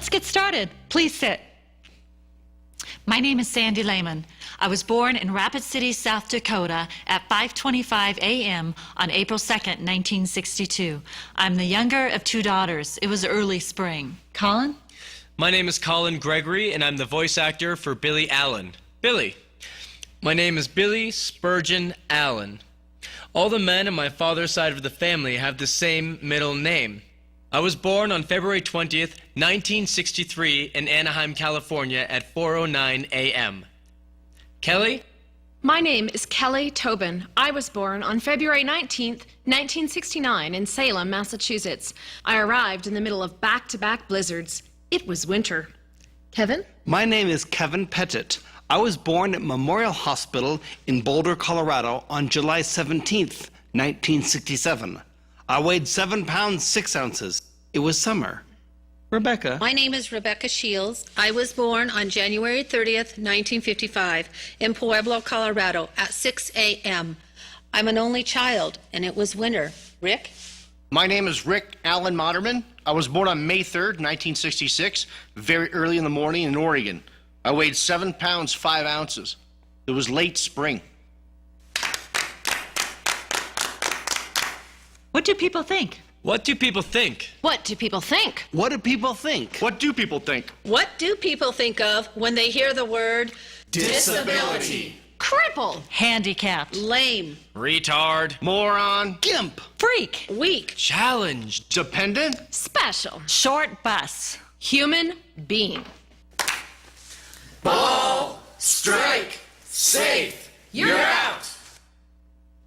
Let's get started. Please sit. My name is Sandy Lehman. I was born in Rapid City, South Dakota at 5:25 a.m. on April 2nd, 1962. I'm the younger of two daughters. It was early spring. Colin? My name is Colin Gregory, and I'm the voice actor for Billy Allen. Billy. My name is Billy Spurgeon Allen. All the men on my father's side of the family have the same middle name. I was born on February 20th, 1963 in Anaheim, California at 4:09 a.m. Kelly? My name is Kelly Tobin. I was born on February 19th, 1969 in Salem, Massachusetts. I arrived in the middle of back-to-back blizzards. It was winter. Kevin? My name is Kevin Pettit. I was born at Memorial Hospital in Boulder, Colorado on July 17th, 1967. I weighed 7 pounds 6 ounces. It was summer. Rebecca. My name is Rebecca Shields. I was born on January 30th, 1955 in Pueblo, Colorado at 6 a.m. I'm an only child, and it was winter. Rick? My name is Rick Allen Moderman. I was born on May 3rd, 1966, very early in the morning in Oregon. I weighed 7 pounds 5 ounces. It was late spring. What do people think? What do people think? What do people think? What do people think? What do people think? What do people think of when they hear the word Disability. Crippled. Handicapped. lame, Retard. Moron. Gimp. Freak. weak, Challenged. Dependent. Special. Short bus. Human being. Ball, strike, safe, you're out.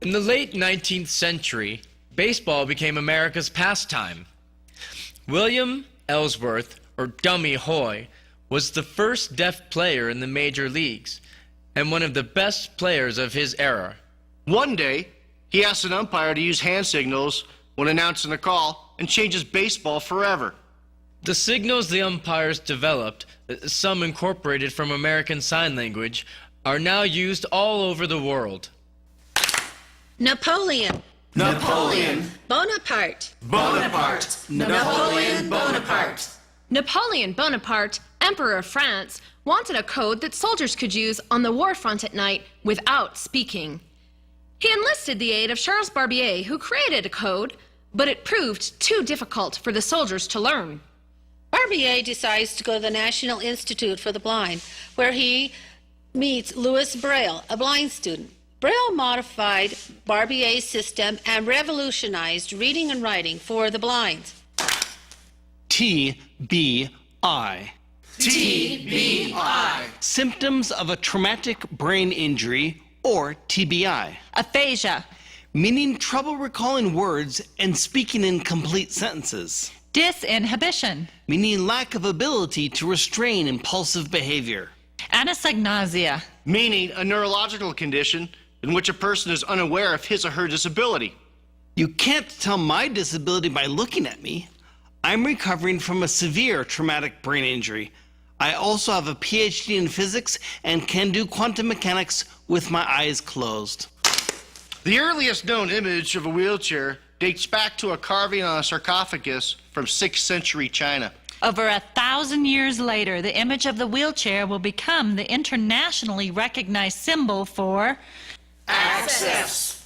In the late 19th century, baseball became America's pastime. William Ellsworth, or Dummy Hoy, was the first deaf player in the major leagues and one of the best players of his era. One day, he asked an umpire to use hand signals when announcing a call and changes baseball forever. The signals the umpires developed, some incorporated from American Sign Language, are now used all over the world. Napoleon, Napoleon, Bonaparte, Bonaparte, Napoleon Bonaparte. Napoleon Bonaparte, Emperor of France, wanted a code that soldiers could use on the war front at night without speaking. He enlisted the aid of Charles Barbier, who created a code, but it proved too difficult for the soldiers to learn. Barbier decides to go to the National Institute for the Blind, where he meets Louis Braille, a blind student. Braille modified Barbier's system and revolutionized reading and writing for the blind. TBI. TBI. Symptoms of a traumatic brain injury, or TBI. Aphasia. Meaning trouble recalling words and speaking in complete sentences. Disinhibition. Meaning lack of ability to restrain impulsive behavior. Anosognosia. Meaning a neurological condition in which a person is unaware of his or her disability. You can't tell my disability by looking at me. I'm recovering from a severe traumatic brain injury. I also have a PhD in physics and can do quantum mechanics with my eyes closed. The earliest known image of a wheelchair dates back to a carving on a sarcophagus from 6th century China. Over 1,000 years later, the image of the wheelchair will become the internationally recognized symbol for Access.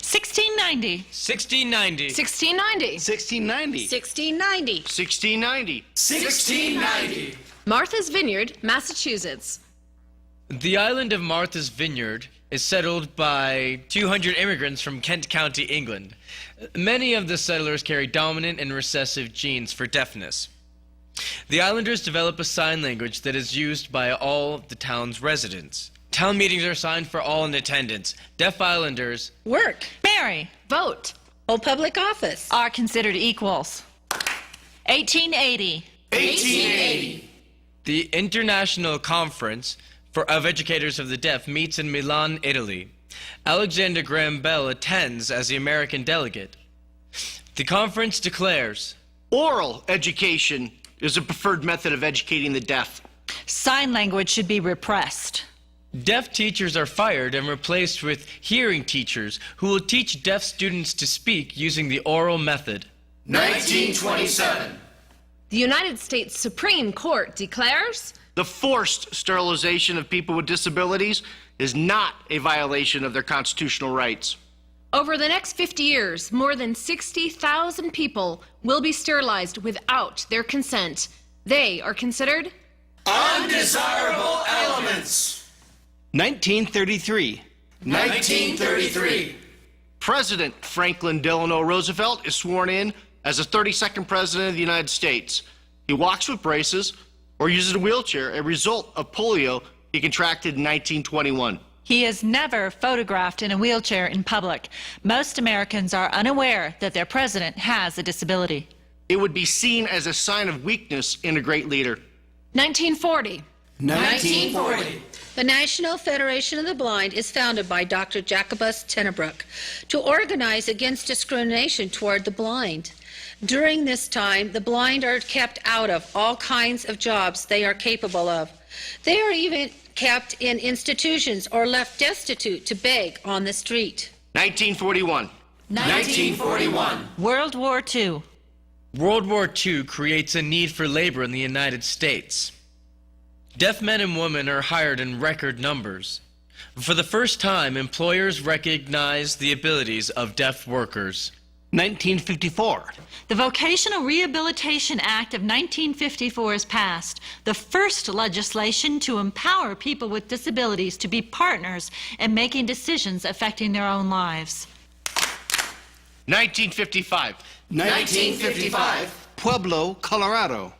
1690. 1690. 1690. 1690. 1690. 1690. 1690. Martha's Vineyard, Massachusetts. The island of Martha's Vineyard is settled by 200 immigrants from Kent County, England. Many of the settlers carry dominant and recessive genes for deafness. The islanders develop a sign language that is used by all the town's residents. Town meetings are signed for all in attendance. Deaf Islanders Work. Mary, Vote. Hold public office. are considered equals. 1880. 1880. The International Conference of Educators of the Deaf meets in Milan, Italy. Alexander Graham Bell attends as the American delegate. The conference declares, Oral education is a preferred method of educating the deaf. Sign language should be repressed. deaf teachers are fired and replaced with hearing teachers who will teach deaf students to speak using the oral method. 1927. The United States Supreme Court declares The forced sterilization of people with disabilities is not a violation of their constitutional rights. over the next 50 years, more than 60,000 people will be sterilized without their consent. They are considered Undesirable elements. 1933. 1933. President Franklin Delano Roosevelt is sworn in as the 32nd President of the United States. He walks with braces or uses a wheelchair, a result of polio he contracted in 1921. He is never photographed in a wheelchair in public. Most Americans are unaware that their president has a disability. It would be seen as a sign of weakness in a great leader. 1940. 1940. The National Federation of the Blind is founded by Dr. Jacobus Tenebrook to organize against discrimination toward the blind. During this time, the blind are kept out of all kinds of jobs they are capable of. They are even kept in institutions or left destitute to beg on the street. 1941. 1941. World War II. World War II creates a need for labor in the United States. Deaf men and women are hired in record numbers. For the first time, employers recognize the abilities of deaf workers. 1954. The Vocational Rehabilitation Act of 1954 is passed, the first legislation to empower people with disabilities to be partners in making decisions affecting their own lives. 1955. 1955. Pueblo, Colorado.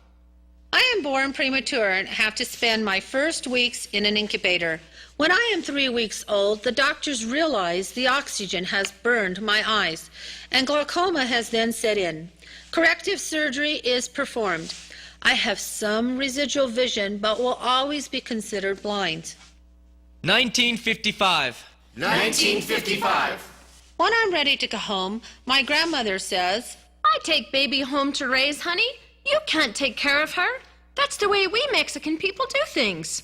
I am born premature and have to spend my first weeks in an incubator. When I am 3 weeks old, the doctors realize the oxygen has burned my eyes, and glaucoma has then set in. Corrective surgery is performed. I have some residual vision, but will always be considered blind. 1955. 1955. When I'm ready to go home, my grandmother says, I take baby home to raise, honey. You can't take care of her. That's the way we Mexican people do things.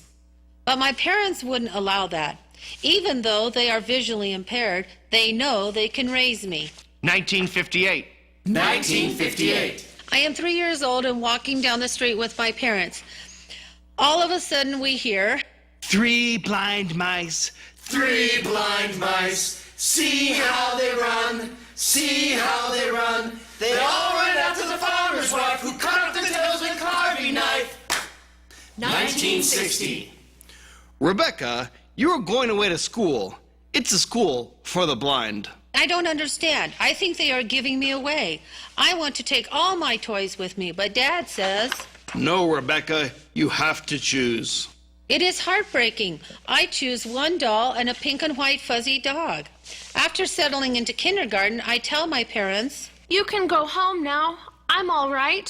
but my parents wouldn't allow that. Even though they are visually impaired, they know they can raise me. 1958. 1958. I am 3 years old and walking down the street with my parents. All of a sudden we hear, 3 blind mice. 3 blind mice. See how they run. See how they run. They all ran after the farmer's wife who cut off their tails with a carving knife. 1960. Rebecca, you're going away to school. It's a school for the blind. I don't understand. I think they are giving me away. I want to take all my toys with me, but Dad says, No, Rebecca, you have to choose. it is heartbreaking. I choose one doll and a pink and white fuzzy dog. After settling into kindergarten, I tell my parents, You can go home now. I'm all right.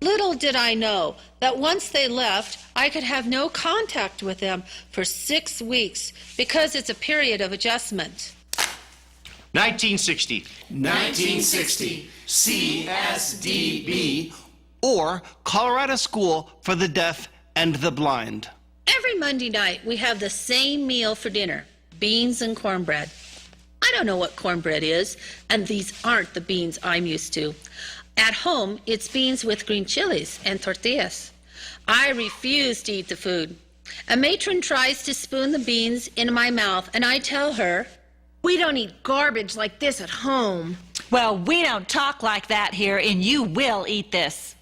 little did I know that once they left, I could have no contact with them for 6 weeks because it's a period of adjustment. 1960. 1960. CSDB. Or Colorado School for the Deaf and the Blind. Every Monday night, we have the same meal for dinner, beans and cornbread. I don't know what cornbread is, and these aren't the beans I'm used to. At home, it's beans with green chilies and tortillas. I refuse to eat the food. A matron tries to spoon the beans into my mouth, and I tell her, We don't eat garbage like this at home. Well, we don't talk like that here, and you will eat this.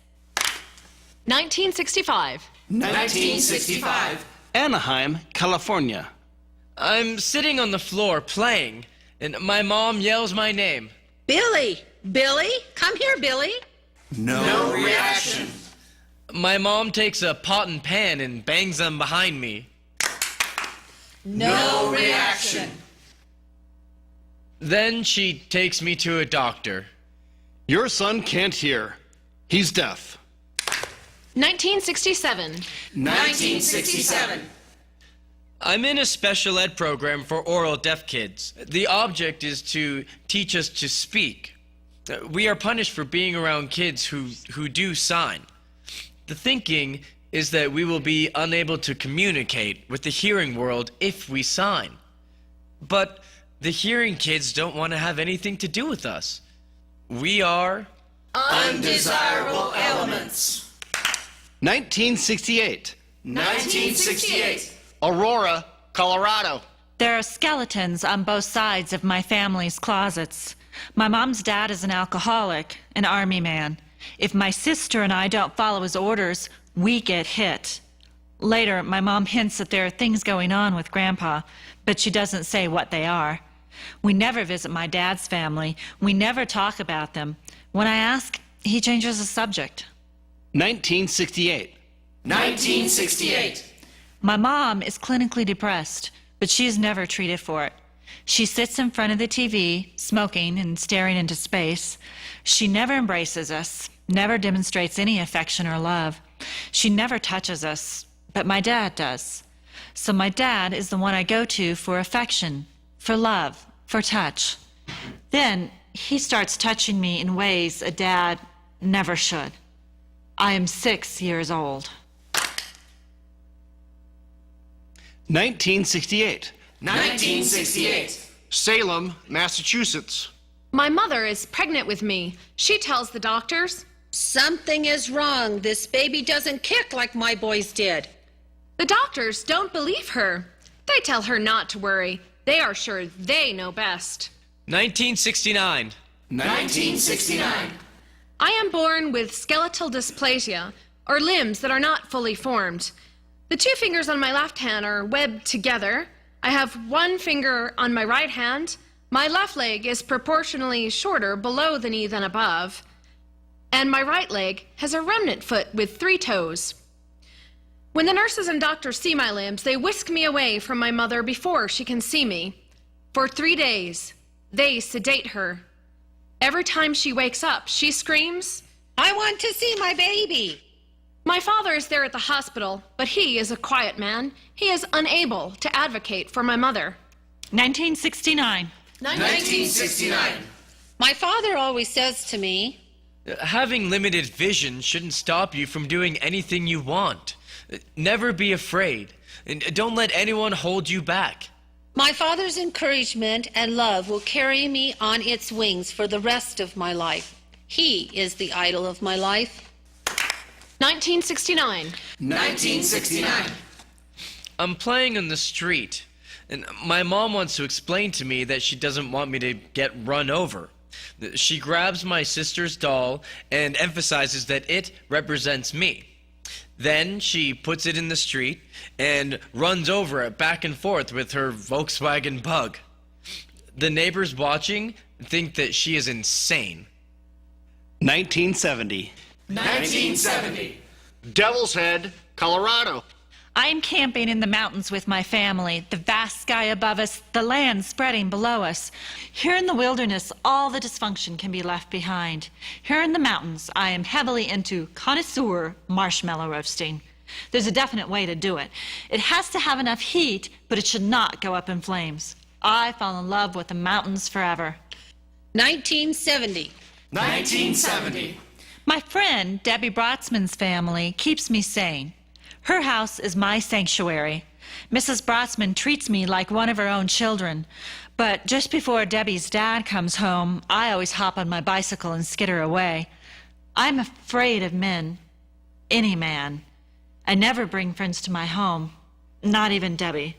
1965. 1965. Anaheim, California. I'm sitting on the floor playing, and my mom yells my name. Billy, Billy, come here, Billy. No reaction. My mom takes a pot and pan and bangs them behind me. No reaction. Then she takes me to a doctor. Your son can't hear. He's deaf. 1967. 1967. I'm in a special ed program for oral deaf kids. The object is to teach us to speak. We are punished for being around kids who do sign. The thinking is that we will be unable to communicate with the hearing world if we sign. But the hearing kids don't want to have anything to do with us. We are Undesirable elements. 1968. 1968. Aurora, Colorado. There are skeletons on both sides of my family's closets. My mom's dad is an alcoholic, an army man. If my sister and I don't follow his orders, we get hit. Later, my mom hints that there are things going on with Grandpa, but she doesn't say what they are. We never visit my dad's family. We never talk about them. When I ask, he changes the subject. 1968. 1968. My mom is clinically depressed, but she is never treated for it. She sits in front of the TV, smoking and staring into space. She never embraces us, never demonstrates any affection or love. She never touches us, but my dad does. So my dad is the one I go to for affection, for love, for touch. Then he starts touching me in ways a dad never should. I am 6 years old. 1968. 1968. Salem, Massachusetts. My mother is pregnant with me. She tells the doctors. Something is wrong. This baby doesn't kick like my boys did. The doctors don't believe her. They tell her not to worry. They are sure they know best. 1969. 1969. I am born with skeletal dysplasia, or limbs that are not fully formed. The 2 fingers on my left hand are webbed together. I have 1 finger on my right hand. My left leg is proportionally shorter below the knee than above. And my right leg has a remnant foot with 3 toes. When the nurses and doctors see my limbs, they whisk me away from my mother before she can see me. For 3 days, they sedate her. Every time she wakes up, she screams, I want to see my baby. My father is there at the hospital, but he is a quiet man. He is unable to advocate for my mother. 1969. 1969. My father always says to me, Having limited vision shouldn't stop you from doing anything you want. Never be afraid. And don't let anyone hold you back. my father's encouragement and love will carry me on its wings for the rest of my life. He is the idol of my life. 1969. 1969. I'm playing in the street, and my mom wants to explain to me that she doesn't want me to get run over. She grabs my sister's doll and emphasizes that it represents me. Then she puts it in the street and runs over it back and forth with her Volkswagen Bug. The neighbors watching think that she is insane. 1970. 1970. Devil's Head, Colorado. I am camping in the mountains with my family, the vast sky above us, the land spreading below us. Here in the wilderness, all the dysfunction can be left behind. Here in the mountains, I am heavily into connoisseur marshmallow roasting. There's a definite way to do it. It has to have enough heat, but it should not go up in flames. I fall in love with the mountains forever. 1970. 1970. My friend, Debbie Brotzman's family, keeps me sane. Her house is my sanctuary. Mrs. Brotzman treats me like one of her own children. But just before Debbie's dad comes home, I always hop on my bicycle and skitter away. I'm afraid of men. Any man. I never bring friends to my home. Not even Debbie.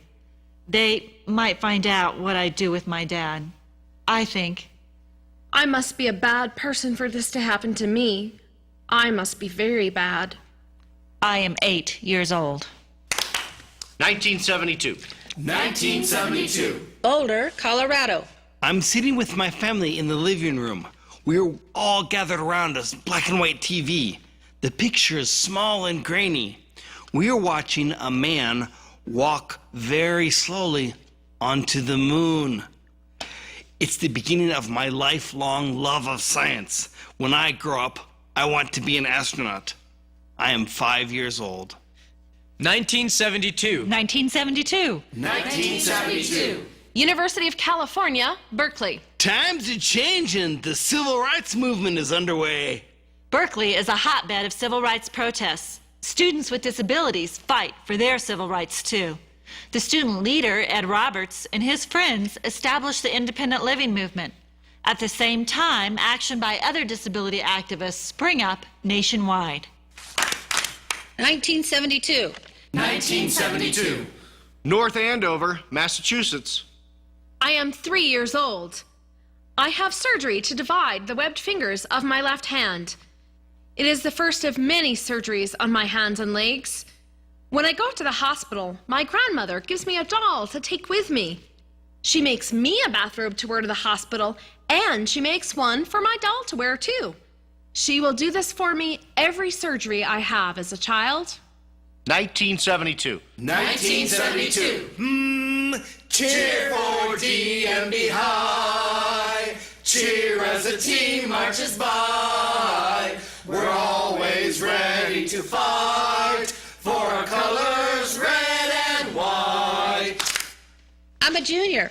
They might find out what I do with my dad. I think. I must be a bad person for this to happen to me. I must be very bad. I am 8 years old. 1972. 1972. Boulder, Colorado. I'm sitting with my family in the living room. We're all gathered around a black and white TV. The picture is small and grainy. We are watching a man walk very slowly onto the moon. It's the beginning of my lifelong love of science. When I grow up, I want to be an astronaut. I am 5 years old. 1972. 1972. 1972. University of California, Berkeley. Times are changing. The civil rights movement is underway. Berkeley is a hotbed of civil rights protests. Students with disabilities fight for their civil rights too. The student leader, Ed Roberts, and his friends established the independent living movement. At the same time, action by other disability activists spring up nationwide. 1972. 1972. North Andover, Massachusetts. I am 3 years old. I have surgery to divide the webbed fingers of my left hand. It is the first of many surgeries on my hands and legs. When I go to the hospital, my grandmother gives me a doll to take with me. She makes me a bathrobe to wear to the hospital, and she makes one for my doll to wear too. She will do this for me every surgery I have as a child. 1972. 1972. Cheer for DMB High. Cheer as the team marches by. We're always ready to fight for our colors, red and white. I'm a junior,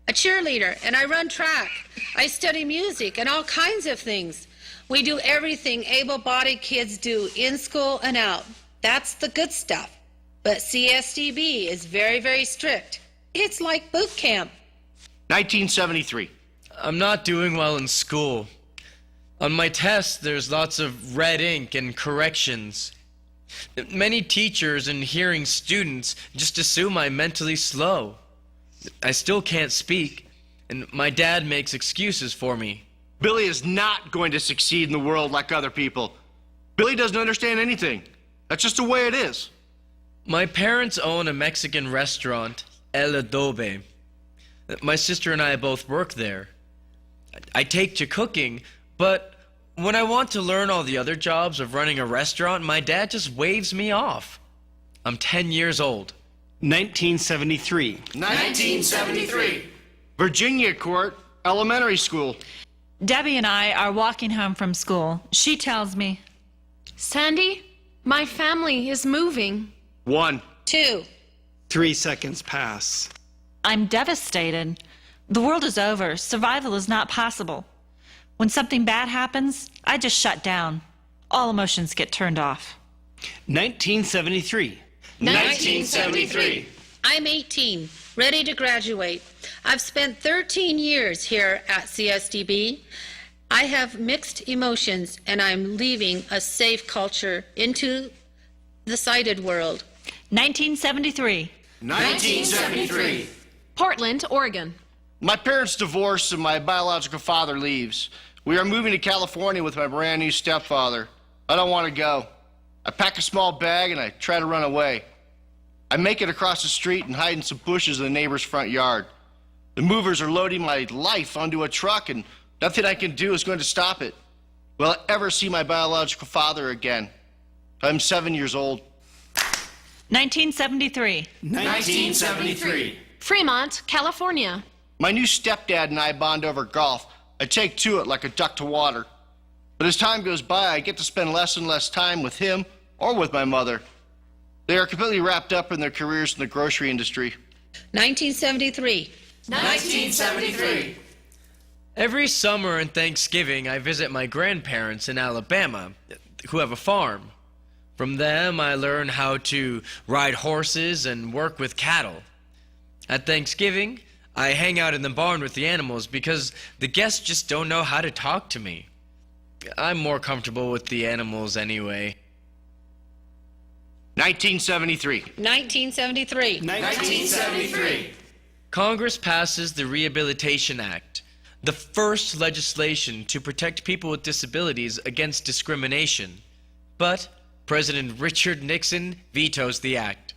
a cheerleader, and I run track. I study music and all kinds of things. We do everything able-bodied kids do in school and out. That's the good stuff. But CSDB is very, very strict. It's like boot camp. 1973. I'm not doing well in school. On my tests, there's lots of red ink and corrections. Many teachers and hearing students just assume I'm mentally slow. I still can't speak, and my dad makes excuses for me. Billy is not going to succeed in the world like other people. Billy doesn't understand anything. That's just the way it is. My parents own a Mexican restaurant, El Adobe. My sister and I both work there. I take to cooking, but when I want to learn all the other jobs of running a restaurant, my dad just waves me off. I'm 10 years old. 1973. 1973. Virginia Court, Elementary School. Debbie and I are walking home from school. She tells me, Sandy, my family is moving. 1. 2. 3 seconds pass. I'm devastated. The world is over. Survival is not possible. When something bad happens, I just shut down. All emotions get turned off. 1973. 1973. I'm 18, ready to graduate. I've spent 13 years here at CSDB. I have mixed emotions, and I'm leaving a safe culture into the sighted world. 1973. 1973. Portland, Oregon. My parents divorced and my biological father leaves. We are moving to California with my brand new stepfather. I don't want to go. I pack a small bag and I try to run away. I make it across the street and hide in some bushes in the neighbor's front yard. The movers are loading my life onto a truck and nothing I can do is going to stop it. Will I ever see my biological father again? I'm 7 years old. 1973. 1973. Fremont, California. My new stepdad and I bond over golf. I take to it like a duck to water. But as time goes by, I get to spend less and less time with him or with my mother. They are completely wrapped up in their careers in the grocery industry. 1973. 1973. Every summer and Thanksgiving, I visit my grandparents in Alabama, who have a farm. From them, I learn how to ride horses and work with cattle. At Thanksgiving, I hang out in the barn with the animals because the guests just don't know how to talk to me. I'm more comfortable with the animals anyway. 1973. 1973. 1973. Congress passes the Rehabilitation Act, the first legislation to protect people with disabilities against discrimination. But President Richard Nixon vetoes the act.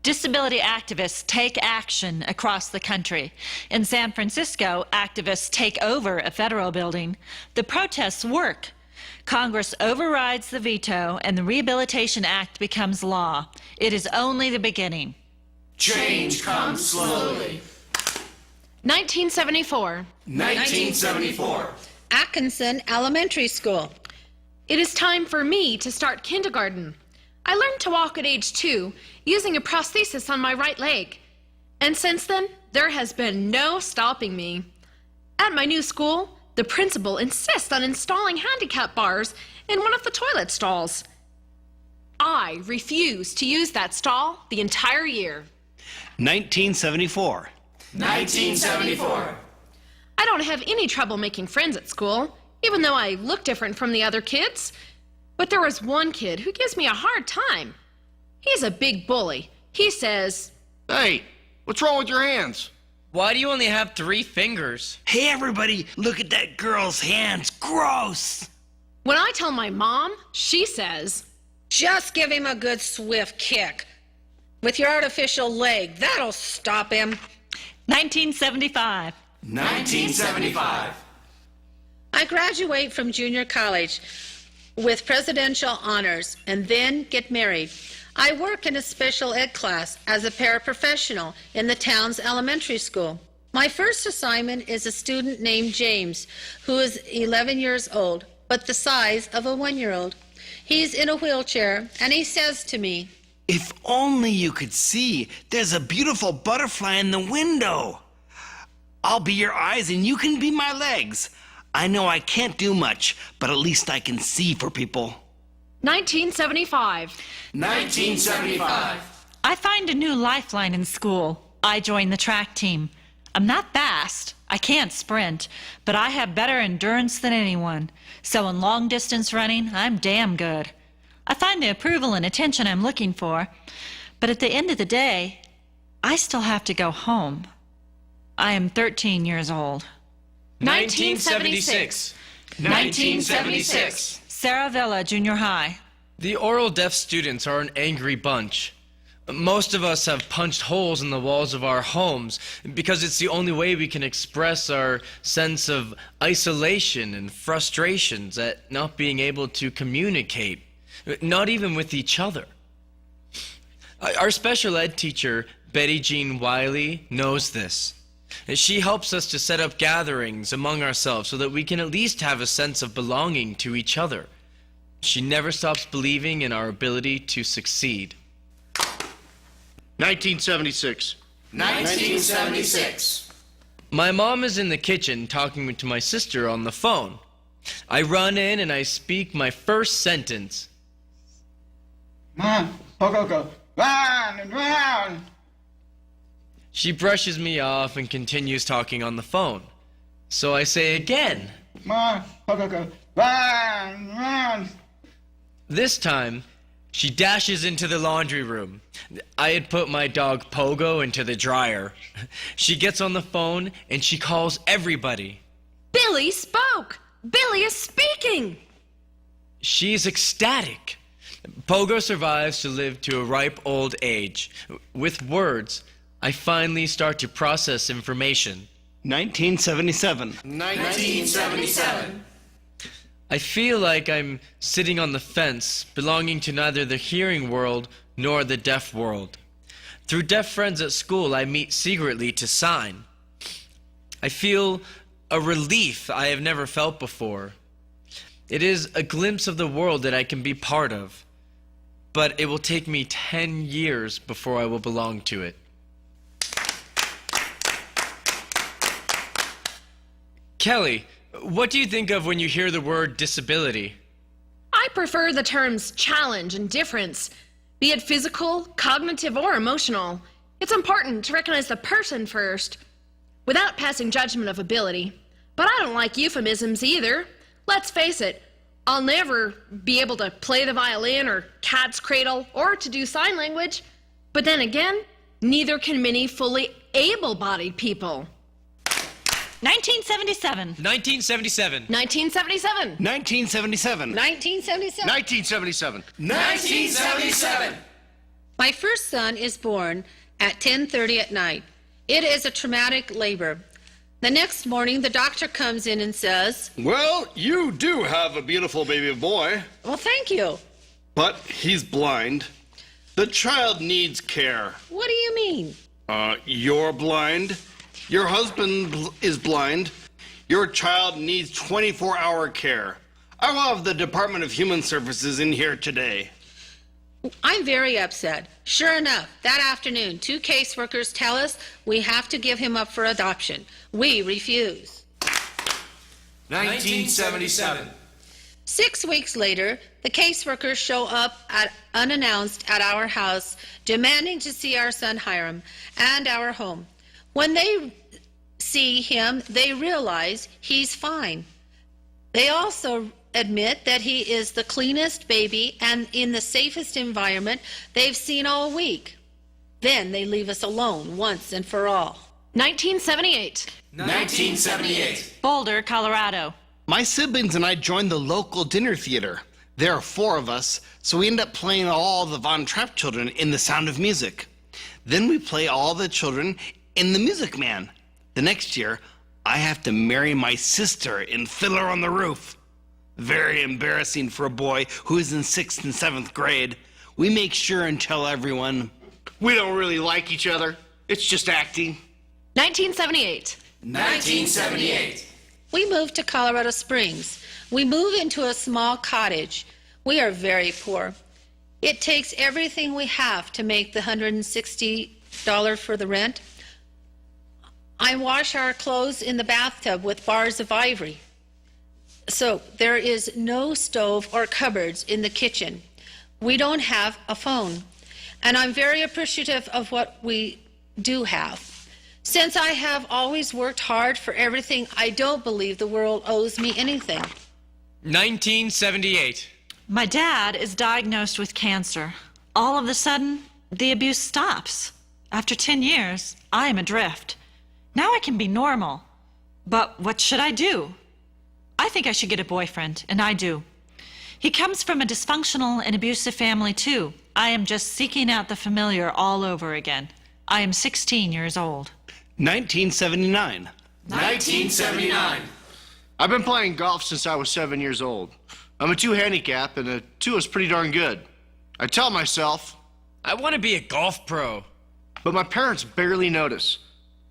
Disability activists take action across the country. In San Francisco, activists take over a federal building. The protests work. Congress overrides the veto and the Rehabilitation Act becomes law. It is only the beginning. Change comes slowly. 1974. 1974. Atkinson Elementary School. It is time for me to start kindergarten. I learned to walk at age 2 using a prosthesis on my right leg. And since then, there has been no stopping me. At my new school, the principal insists on installing handicap bars in one of the toilet stalls. I refuse to use that stall the entire year. 1974. 1974. I don't have any trouble making friends at school, even though I look different from the other kids. But there was one kid who gives me a hard time. He's a big bully. He says, Hey, what's wrong with your hands? Why do you only have 3 fingers? Hey, everybody, look at that girl's hands. Gross. when I tell my mom, she says, Just give him a good swift kick. With your artificial leg, that'll stop him. 1975. 1975. I graduate from junior college with presidential honors and then get married. I work in a special ed class as a paraprofessional in the town's elementary school. My first assignment is a student named James, who is 11 years old, but the size of a 1-year-old. He's in a wheelchair, and he says to me, If only you could see, there's a beautiful butterfly in the window. I'll be your eyes and you can be my legs. I know I can't do much, but at least I can see for people. 1975. 1975. I find a new lifeline in school. I join the track team. I'm not fast. I can't sprint, but I have better endurance than anyone. So in long distance running, I'm damn good. I find the approval and attention I'm looking for, but at the end of the day, I still have to go home. I am 13 years old. 1976. 1976. Sarah Villa, Junior High. The oral deaf students are an angry bunch. Most of us have punched holes in the walls of our homes because it's the only way we can express our sense of isolation and frustrations at not being able to communicate, not even with each other. Our special ed teacher, Betty Jean Wiley, knows this. She helps us to set up gatherings among ourselves so that we can at least have a sense of belonging to each other. She never stops believing in our ability to succeed. 1976. 1976. My mom is in the kitchen talking to my sister on the phone. I run in and I speak my first sentence. Mom, go, run and run. She brushes me off and continues talking on the phone. So I say again. Mom, go, run. This time, she dashes into the laundry room. I had put my dog Pogo into the dryer. She gets on the phone and she calls everybody. Billy spoke! Billy is speaking! She's ecstatic. Pogo survives to live to a ripe old age. With words, I finally start to process information. 1977. 1977. I feel like I'm sitting on the fence, belonging to neither the hearing world nor the deaf world. Through deaf friends at school, I meet secretly to sign. I feel a relief I have never felt before. It is a glimpse of the world that I can be part of, but it will take me 10 years before I will belong to it. Kelly, what do you think of when you hear the word disability? I prefer the terms challenge and difference, be it physical, cognitive, or emotional. It's important to recognize the person first, without passing judgment of ability. But I don't like euphemisms either. Let's face it, I'll never be able to play the violin or cat's cradle or to do sign language. But then again, neither can many fully able-bodied people. 1977. 1977. 1977. 1977. 1977. 1977. 1977. My first son is born at 10:30 at night. It is a traumatic labor. The next morning, the doctor comes in and says, Well, you do have a beautiful baby boy, Well, thank you. but he's blind. The child needs care. What do you mean? You're blind. Your husband is blind. Your child needs 24-hour care. I will have the Department of Human Services in here today. I'm very upset. Sure enough, that afternoon, 2 caseworkers tell us we have to give him up for adoption. We refuse. 1977. 6 weeks later, the caseworkers show up unannounced at our house, demanding to see our son Hiram and our home. When they see him, they realize he's fine. They also admit that he is the cleanest baby and in the safest environment they've seen all week. Then they leave us alone once and for all. 1978. 1978. Boulder, Colorado. My siblings and I joined the local dinner theater. There are 4 of us, so we end up playing all the Von Trapp children in The Sound of Music. Then we play all the children in The Music Man. The next year, I have to marry my sister in Fiddler on the Roof. Very embarrassing for a boy who is in 6th and 7th grade. We make sure and tell everyone, We don't really like each other. It's just acting. 1978. 1978. We move to Colorado Springs. We move into a small cottage. We are very poor. It takes everything we have to make the $160 for the rent. I wash our clothes in the bathtub with bars of ivory. So there is no stove or cupboards in the kitchen. We don't have a phone. And I'm very appreciative of what we do have. Since I have always worked hard for everything, I don't believe the world owes me anything. 1978. My dad is diagnosed with cancer. All of a sudden, the abuse stops. After 10 years, I am adrift. Now I can be normal. But what should I do? I think I should get a boyfriend, and I do. He comes from a dysfunctional and abusive family, too. I am just seeking out the familiar all over again. I am 16 years old. 1979. 1979. I've been playing golf since I was 7 years old. I'm a 2 handicap, and a 2 is pretty darn good. I tell myself, I want to be a golf pro. but my parents barely notice.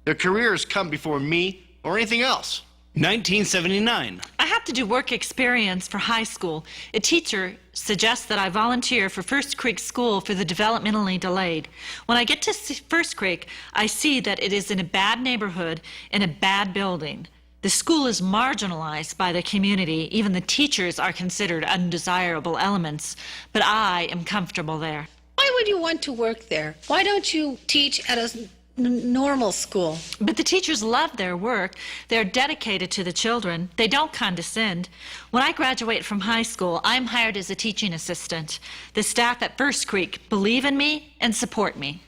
Their careers come before me or anything else. 1979. I have to do work experience for high school. A teacher suggests that I volunteer for First Creek School for the developmentally delayed. When I get to First Creek, I see that it is in a bad neighborhood, in a bad building. The school is marginalized by the community. Even the teachers are considered undesirable elements, but I am comfortable there. Why would you want to work there? Why don't you teach at a normal school? But the teachers love their work. They're dedicated to the children. They don't condescend. When I graduate from high school, I'm hired as a teaching assistant. The staff at First Creek believe in me and support me.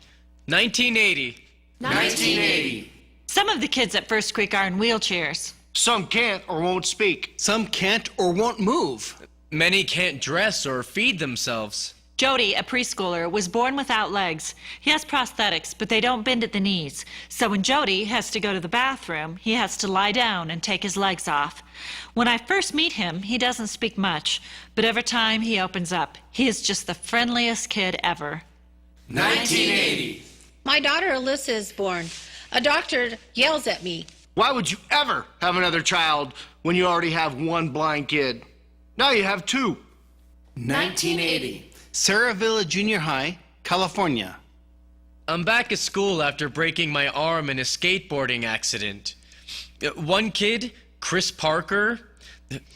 1980. 1980. Some of the kids at First Creek are in wheelchairs. Some can't or won't speak. Some can't or won't move. Many can't dress or feed themselves. Jody, a preschooler, was born without legs. He has prosthetics, but they don't bend at the knees. So when Jody has to go to the bathroom, he has to lie down and take his legs off. When I first meet him, he doesn't speak much, but every time he opens up, he is just the friendliest kid ever. 1980. My daughter Alyssa is born. A doctor yells at me. Why would you ever have another child when you already have one blind kid? Now you have 2. 1980. Sarah Villa Junior High, California. I'm back at school after breaking my arm in a skateboarding accident. One kid, Chris Parker,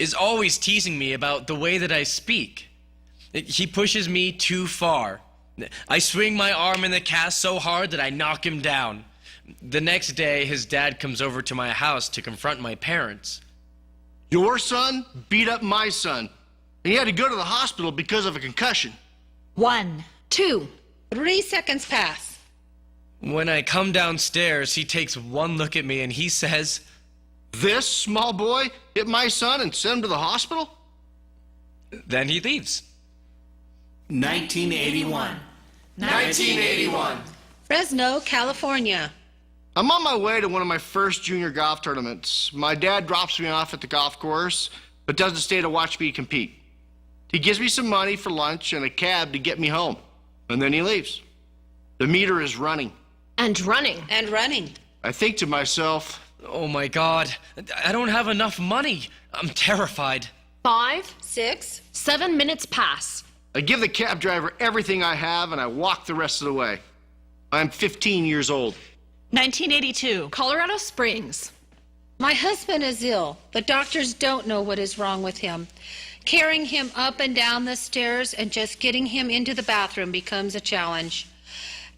is always teasing me about the way that I speak. He pushes me too far. I swing my arm in the cast so hard that I knock him down. The next day, his dad comes over to my house to confront my parents. Your son beat up my son, and he had to go to the hospital because of a concussion. 1. 2. 3 seconds pass. When I come downstairs, he takes one look at me and he says, This small boy hit my son and sent him to the hospital? then he leaves. 1981. 1981. Fresno, California. I'm on my way to one of my first junior golf tournaments. My dad drops me off at the golf course, but doesn't stay to watch me compete. He gives me some money for lunch and a cab to get me home. And then he leaves. The meter is running. And running. And running. I think to myself, Oh my God, I don't have enough money. I'm terrified. 5, 6. 7 minutes pass. I give the cab driver everything I have and I walk the rest of the way. I'm 15 years old. 1982. Colorado Springs. My husband is ill. The doctors don't know what is wrong with him. Carrying him up and down the stairs and just getting him into the bathroom becomes a challenge.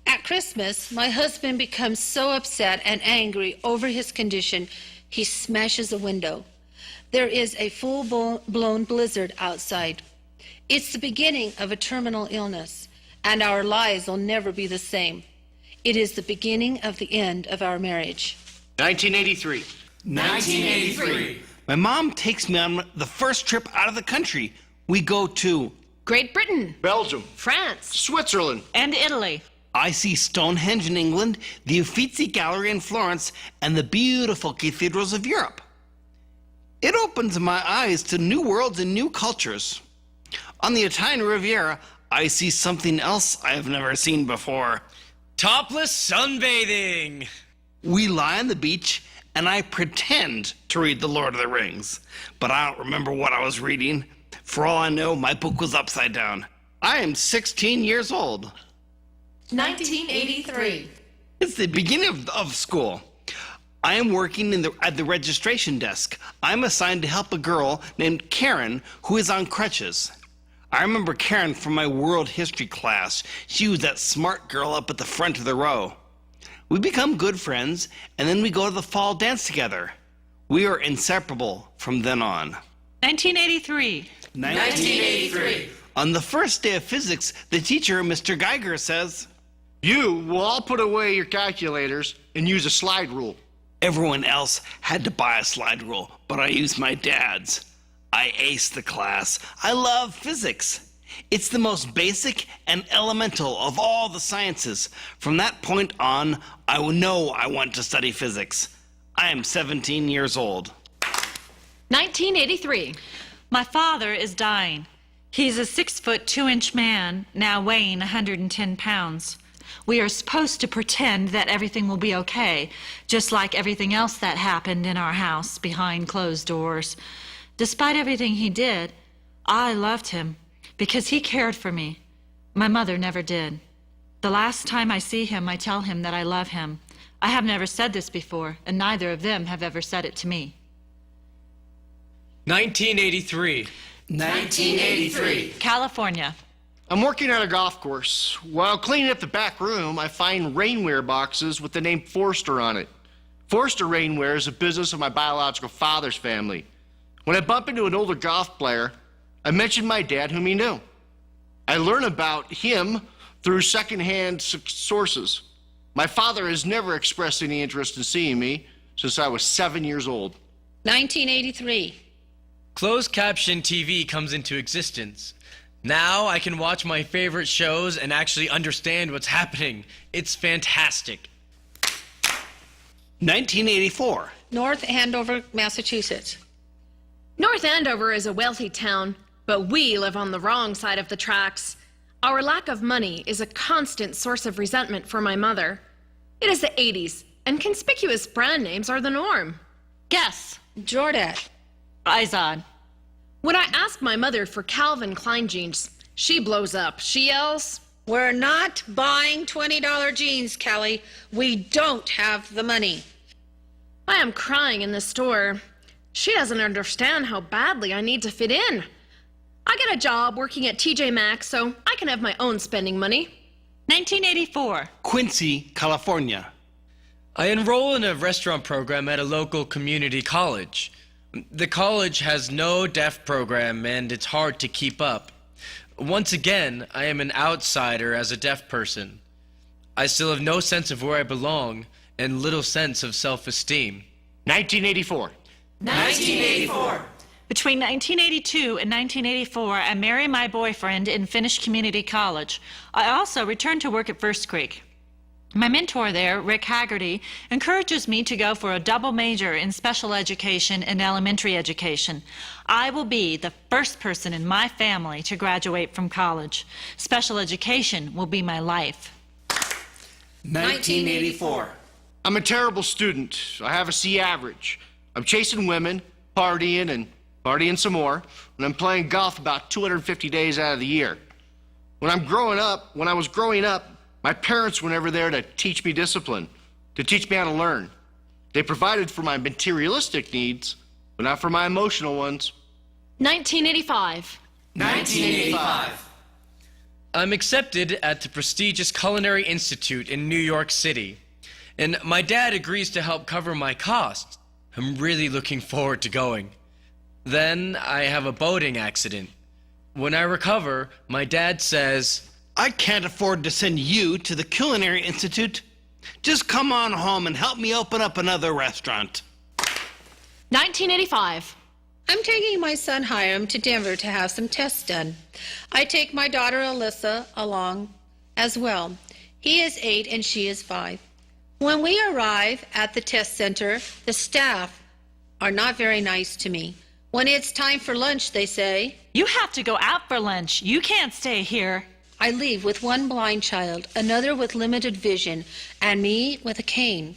At Christmas, my husband becomes so upset and angry over his condition, he smashes a window. There is a full-blown blizzard outside. It's the beginning of a terminal illness, and our lives will never be the same. It is the beginning of the end of our marriage. 1983. 1983. My mom takes me on the first trip out of the country. We go to... Great Britain. Belgium. France. Switzerland. And Italy. I see Stonehenge in England, the Uffizi Gallery in Florence, and the beautiful cathedrals of Europe. It opens my eyes to new worlds and new cultures. On the Italian Riviera, I see something else I have never seen before. Topless sunbathing. We lie on the beach, and I pretend to read The Lord of the Rings. But I don't remember what I was reading. For all I know, my book was upside down. I am 16 years old. 1983. It's the beginning of school. I am working at the registration desk. I'm assigned to help a girl named Karen who is on crutches. I remember Karen from my world history class. She was that smart girl up at the front of the row. We become good friends, and then we go to the fall dance together. We are inseparable from then on. 1983. 1983. On the first day of physics, the teacher, Mr. Geiger, says, You will all put away your calculators and use a slide rule. everyone else had to buy a slide rule, but I used my dad's. I aced the class. I love physics. It's the most basic and elemental of all the sciences. From that point on, I know I want to study physics. I am 17 years old. 1983. My father is dying. He's a 6'2" man, now weighing 110 pounds. We are supposed to pretend that everything will be okay, just like everything else that happened in our house behind closed doors. Despite everything he did, I loved him because he cared for me. My mother never did. The last time I see him, I tell him that I love him. I have never said this before, and neither of them have ever said it to me. 1983. 1983. California. I'm working at a golf course. While cleaning up the back room, I find rainwear boxes with the name Forster on it. Forster Rainwear is a business of my biological father's family. When I bump into an older golf player, I mention my dad, whom he knew. I learn about him through secondhand sources. My father has never expressed any interest in seeing me since I was 7 years old. 1983. Closed caption TV comes into existence. Now I can watch my favorite shows and actually understand what's happening. It's fantastic. 1984. North Andover, Massachusetts. North Andover is a wealthy town, but we live on the wrong side of the tracks. Our lack of money is a constant source of resentment for my mother. It is the 80s, and conspicuous brand names are the norm. Guess. Jordat. Izod. When I ask my mother for Calvin Klein jeans, she blows up. She yells, We're not buying $20 jeans, Kelly. We don't have the money. I am crying in the store. She doesn't understand how badly I need to fit in. I get a job working at TJ Maxx so I can have my own spending money. 1984. Quincy, California. I enroll in a restaurant program at a local community college. The college has no deaf program and it's hard to keep up. Once again, I am an outsider as a deaf person. I still have no sense of where I belong and little sense of self-esteem. 1984. 1984. Between 1982 and 1984, I married my boyfriend and finished community college. I also returned to work at First Creek. My mentor there, Rick Haggerty, encourages me to go for a double major in special education and elementary education. I will be the first person in my family to graduate from college. Special education will be my life. 1984. I'm a terrible student. I have a C average. I'm chasing women, partying, and partying some more, and I'm playing golf about 250 days out of the year. When I was growing up, my parents were never there to teach me discipline, to teach me how to learn. They provided for my materialistic needs, but not for my emotional ones. 1985. 1985. I'm accepted at the prestigious Culinary Institute in New York City, and my dad agrees to help cover my costs. I'm really looking forward to going. Then I have a boating accident. When I recover, my dad says, I can't afford to send you to the Culinary Institute. Just come on home and help me open up another restaurant. 1985. I'm taking my son Hiram to Denver to have some tests done. I take my daughter Alyssa along as well. He is 8 and she is 5. When we arrive at the test center, the staff are not very nice to me. When it's time for lunch, they say, You have to go out for lunch. You can't stay here. I leave with one blind child, another with limited vision, and me with a cane.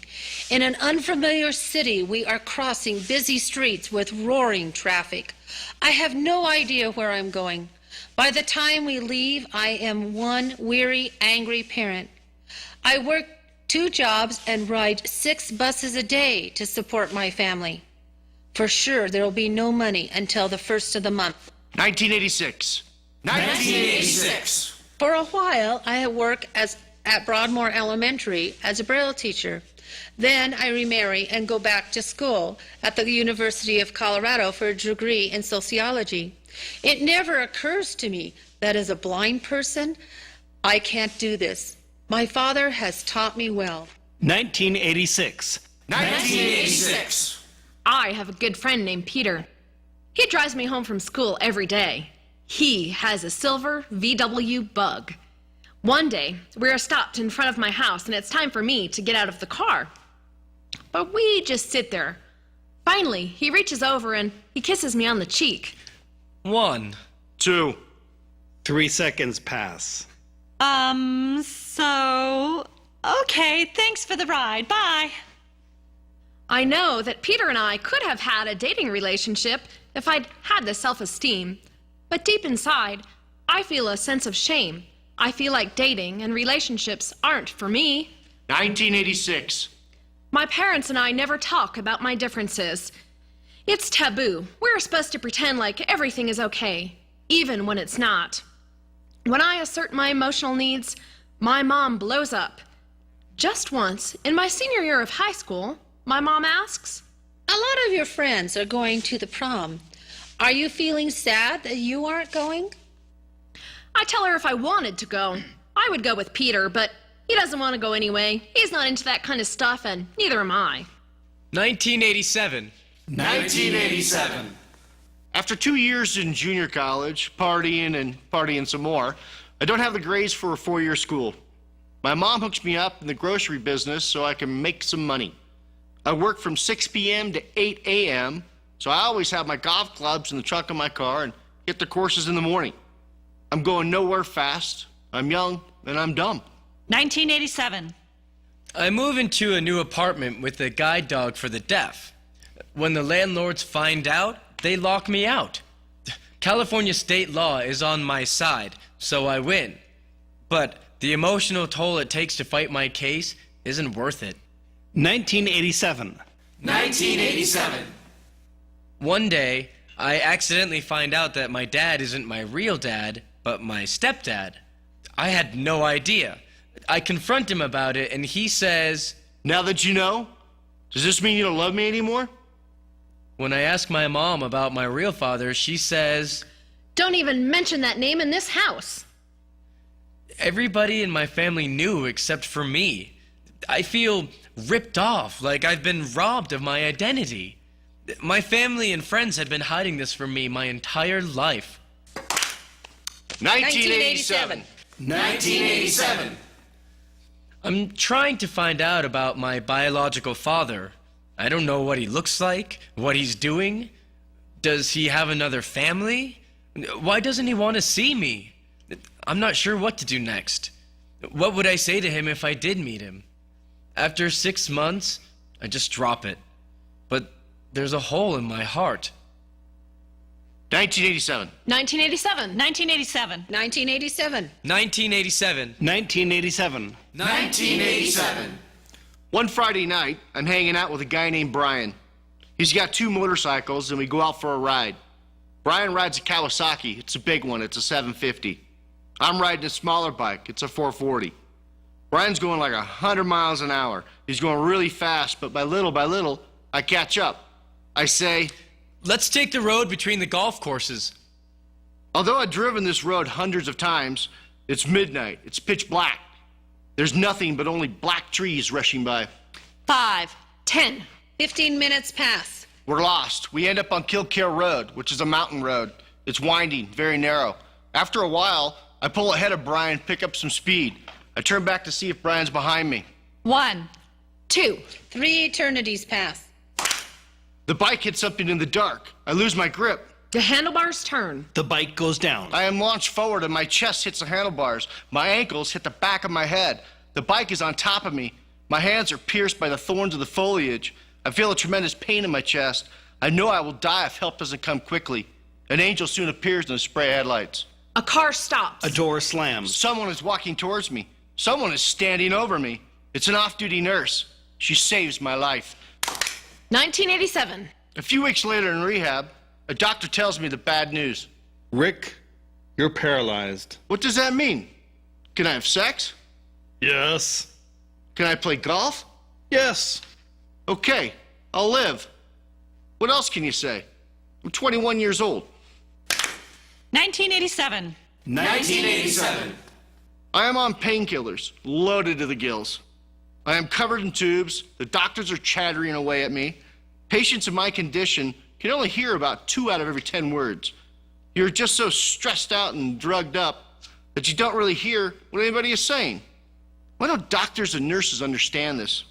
In an unfamiliar city, we are crossing busy streets with roaring traffic. I have no idea where I'm going. By the time we leave, I am one weary, angry parent. I work 2 jobs and ride 6 buses a day to support my family. For sure, there will be no money until the first of the month. 1986. 1986. For a while, I work at Broadmoor Elementary as a Braille teacher. Then I remarry and go back to school at the University of Colorado for a degree in sociology. It never occurs to me that as a blind person, I can't do this. My father has taught me well. 1986. 1986. I have a good friend named Peter. He drives me home from school every day. He has a silver VW Bug. One day, we are stopped in front of my house and it's time for me to get out of the car. But we just sit there. Finally, he reaches over and he kisses me on the cheek. 1. 2. 3 seconds pass. Okay, thanks for the ride. Bye. I know that Peter and I could have had a dating relationship if I'd had the self-esteem. But deep inside, I feel a sense of shame. I feel like dating and relationships aren't for me. 1986. My parents and I never talk about my differences. It's taboo. We're supposed to pretend like everything is okay, even when it's not. When I assert my emotional needs, my mom blows up. Just once, in my senior year of high school, my mom asks, A lot of your friends are going to the prom. Are you feeling sad that you aren't going? I tell her if I wanted to go, I would go with Peter, but he doesn't want to go anyway. He's not into that kind of stuff, and neither am I. 1987. 1987. After 2 years in junior college, partying some more, I don't have the grades for a 4-year school. My mom hooks me up in the grocery business so I can make some money. I work from 6 p.m. to 8 a.m., so I always have my golf clubs in the trunk of my car and get to courses in the morning. I'm going nowhere fast, I'm young, and I'm dumb. 1987. I move into a new apartment with a guide dog for the deaf. When the landlords find out, they lock me out. California state law is on my side, so I win. But the emotional toll it takes to fight my case isn't worth it. 1987. 1987. One day, I accidentally find out that my dad isn't my real dad, but my stepdad. I had no idea. I confront him about it, and he says, Now that you know, does this mean you don't love me anymore? when I ask my mom about my real father, she says, Don't even mention that name in this house. everybody in my family knew except for me. I feel ripped off, like I've been robbed of my identity. My family and friends had been hiding this from me my entire life. 1987. 1987. I'm trying to find out about my biological father. I don't know what he looks like, what he's doing. Does he have another family? Why doesn't he want to see me? I'm not sure what to do next. What would I say to him if I did meet him? After 6 months, I just drop it. But there's a hole in my heart. 1987. 1987. 1987. 1987. 1987. 1987. 1987. One Friday night, I'm hanging out with a guy named Brian. He's got 2 motorcycles, and we go out for a ride. Brian rides a Kawasaki. It's a big one. It's a 750. I'm riding a smaller bike. It's a 440. Brian's going like 100 miles an hour. He's going really fast, but by little, I catch up. I say, Let's take the road between the golf courses. although I've driven this road hundreds of times, it's midnight. It's pitch black. There's nothing but only black trees rushing by. 5. 10. 15 minutes pass. We're lost. We end up on Kilcare Road, which is a mountain road. It's winding, very narrow. After a while, I pull ahead of Brian, pick up some speed. I turn back to see if Brian's behind me. 1. 2. 3 eternities pass. The bike hits something in the dark. I lose my grip. The handlebars turn. The bike goes down. I am launched forward and my chest hits the handlebars. My ankles hit the back of my head. The bike is on top of me. My hands are pierced by the thorns of the foliage. I feel a tremendous pain in my chest. I know I will die if help doesn't come quickly. An angel soon appears in the spray headlights. A car stops. A door slams. Someone is walking towards me. Someone is standing over me. It's an off-duty nurse. She saves my life. 1987. A few weeks later in rehab, a doctor tells me the bad news. Rick, you're paralyzed. What does that mean? Can I have sex? Yes. Can I play golf? Yes. Okay, I'll live. What else can you say? I'm 21 years old. 1987. 1987. I am on painkillers, loaded to the gills. I am covered in tubes. The doctors are chattering away at me. Patients in my condition can only hear about 2 out of every 10 words. You're just so stressed out and drugged up that you don't really hear what anybody is saying. Why don't doctors and nurses understand this?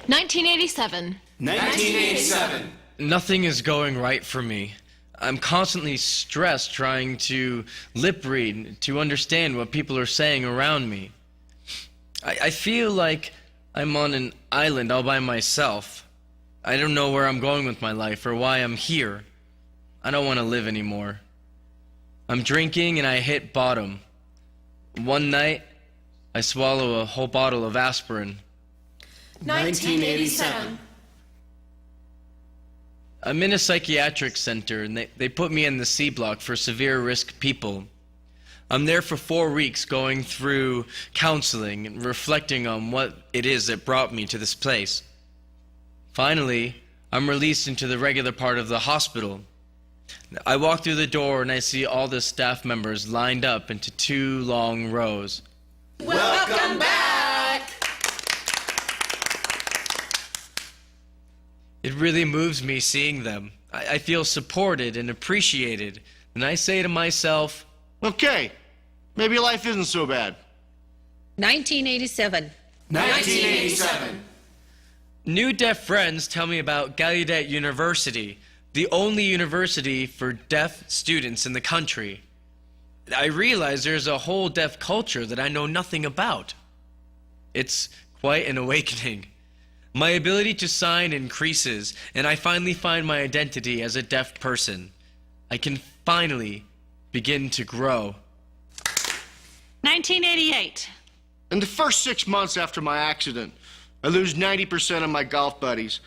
1987. 1987. Nothing is going right for me. I'm constantly stressed trying to lip read, to understand what people are saying around me. I feel like I'm on an island all by myself. I don't know where I'm going with my life or why I'm here. I don't want to live anymore. I'm drinking and I hit bottom. One night, I swallow a whole bottle of aspirin. 1987. I'm in a psychiatric center, and they put me in the C block for severe risk people. I'm there for 4 weeks going through counseling and reflecting on what it is that brought me to this place. Finally, I'm released into the regular part of the hospital. I walk through the door and I see all the staff members lined up into 2 long rows. Welcome back. It really moves me seeing them. I feel supported and appreciated, and I say to myself, Okay, maybe life isn't so bad. 1987. 1987. new deaf friends tell me about Gallaudet University, the only university for deaf students in the country. I realize there's a whole deaf culture that I know nothing about. It's quite an awakening. My ability to sign increases, and I finally find my identity as a deaf person. I can finally begin to grow. 1988. In the first 6 months after my accident, I lose 90% of my golf buddies.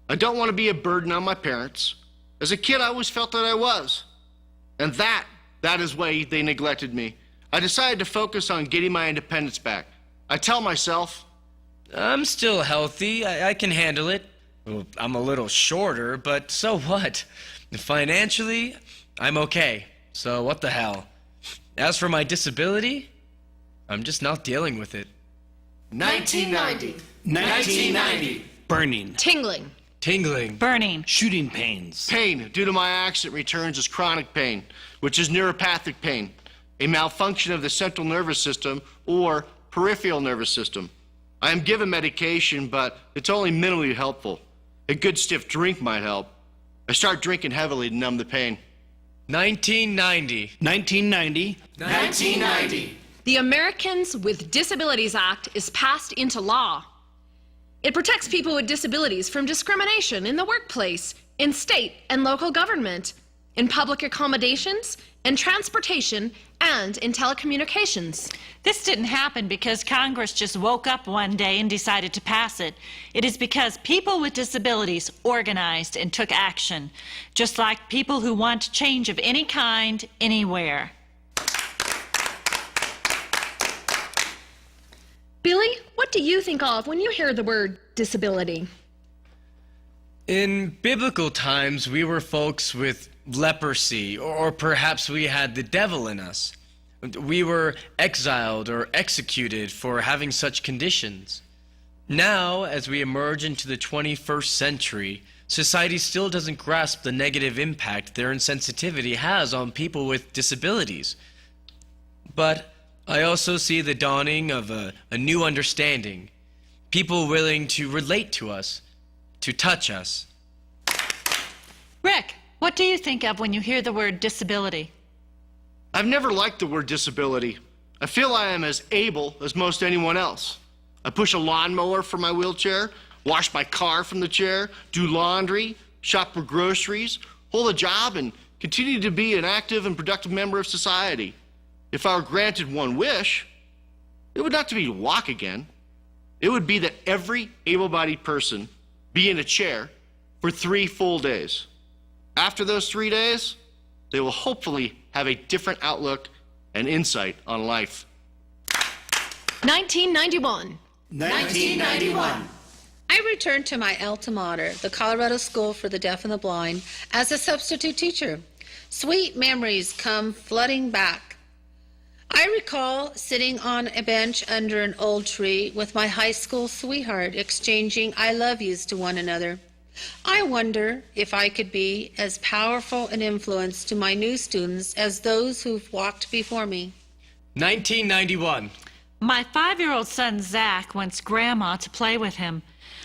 I don't want to be a burden on my parents. As a kid, I always felt that I was. And that is why they neglected me. I decided to focus on getting my independence back. I tell myself, I'm still healthy. I can handle it. Well, I'm a little shorter, but so what? Financially, I'm okay. So what the hell? As for my disability, I'm just not dealing with it. 1990. 1990. Burning. Tingling. Tingling. Burning. Shooting pains. pain due to my accident returns as chronic pain, which is neuropathic pain, a malfunction of the central nervous system or peripheral nervous system. I am given medication, but it's only minimally helpful. A good stiff drink might help. I start drinking heavily to numb the pain. 1990. 1990. 1990. The Americans with Disabilities Act is passed into law. It protects people with disabilities from discrimination in the workplace, in state and local government, in public accommodations, in transportation, and in telecommunications. This didn't happen because Congress just woke up one day and decided to pass it. It is because people with disabilities organized and took action, just like people who want change of any kind, anywhere. Billy, what do you think of when you hear the word disability? In biblical times, we were folks with leprosy, or perhaps we had the devil in us. We were exiled or executed for having such conditions. Now, as we emerge into the 21st century, society still doesn't grasp the negative impact their insensitivity has on people with disabilities. But I also see the dawning of a new understanding, people willing to relate to us, to touch us. Rick, what do you think of when you hear the word disability? I've never liked the word disability. I feel I am as able as most anyone else. I push a lawnmower from my wheelchair, wash my car from the chair, do laundry, shop for groceries, hold a job, and continue to be an active and productive member of society. If I were granted one wish, it would not be to walk again. It would be that every able-bodied person be in a chair for 3 full days. After those 3 days, they will hopefully have a different outlook and insight on life. 1991. 1991. I returned to my alma mater, the Colorado School for the Deaf and the Blind, as a substitute teacher. Sweet memories come flooding back. I recall sitting on a bench under an old tree with my high school sweetheart exchanging I love yous to one another. I wonder if I could be as powerful an influence to my new students as those who've walked before me. 1991. My 5-year-old son, Zach, wants Grandma to play with him,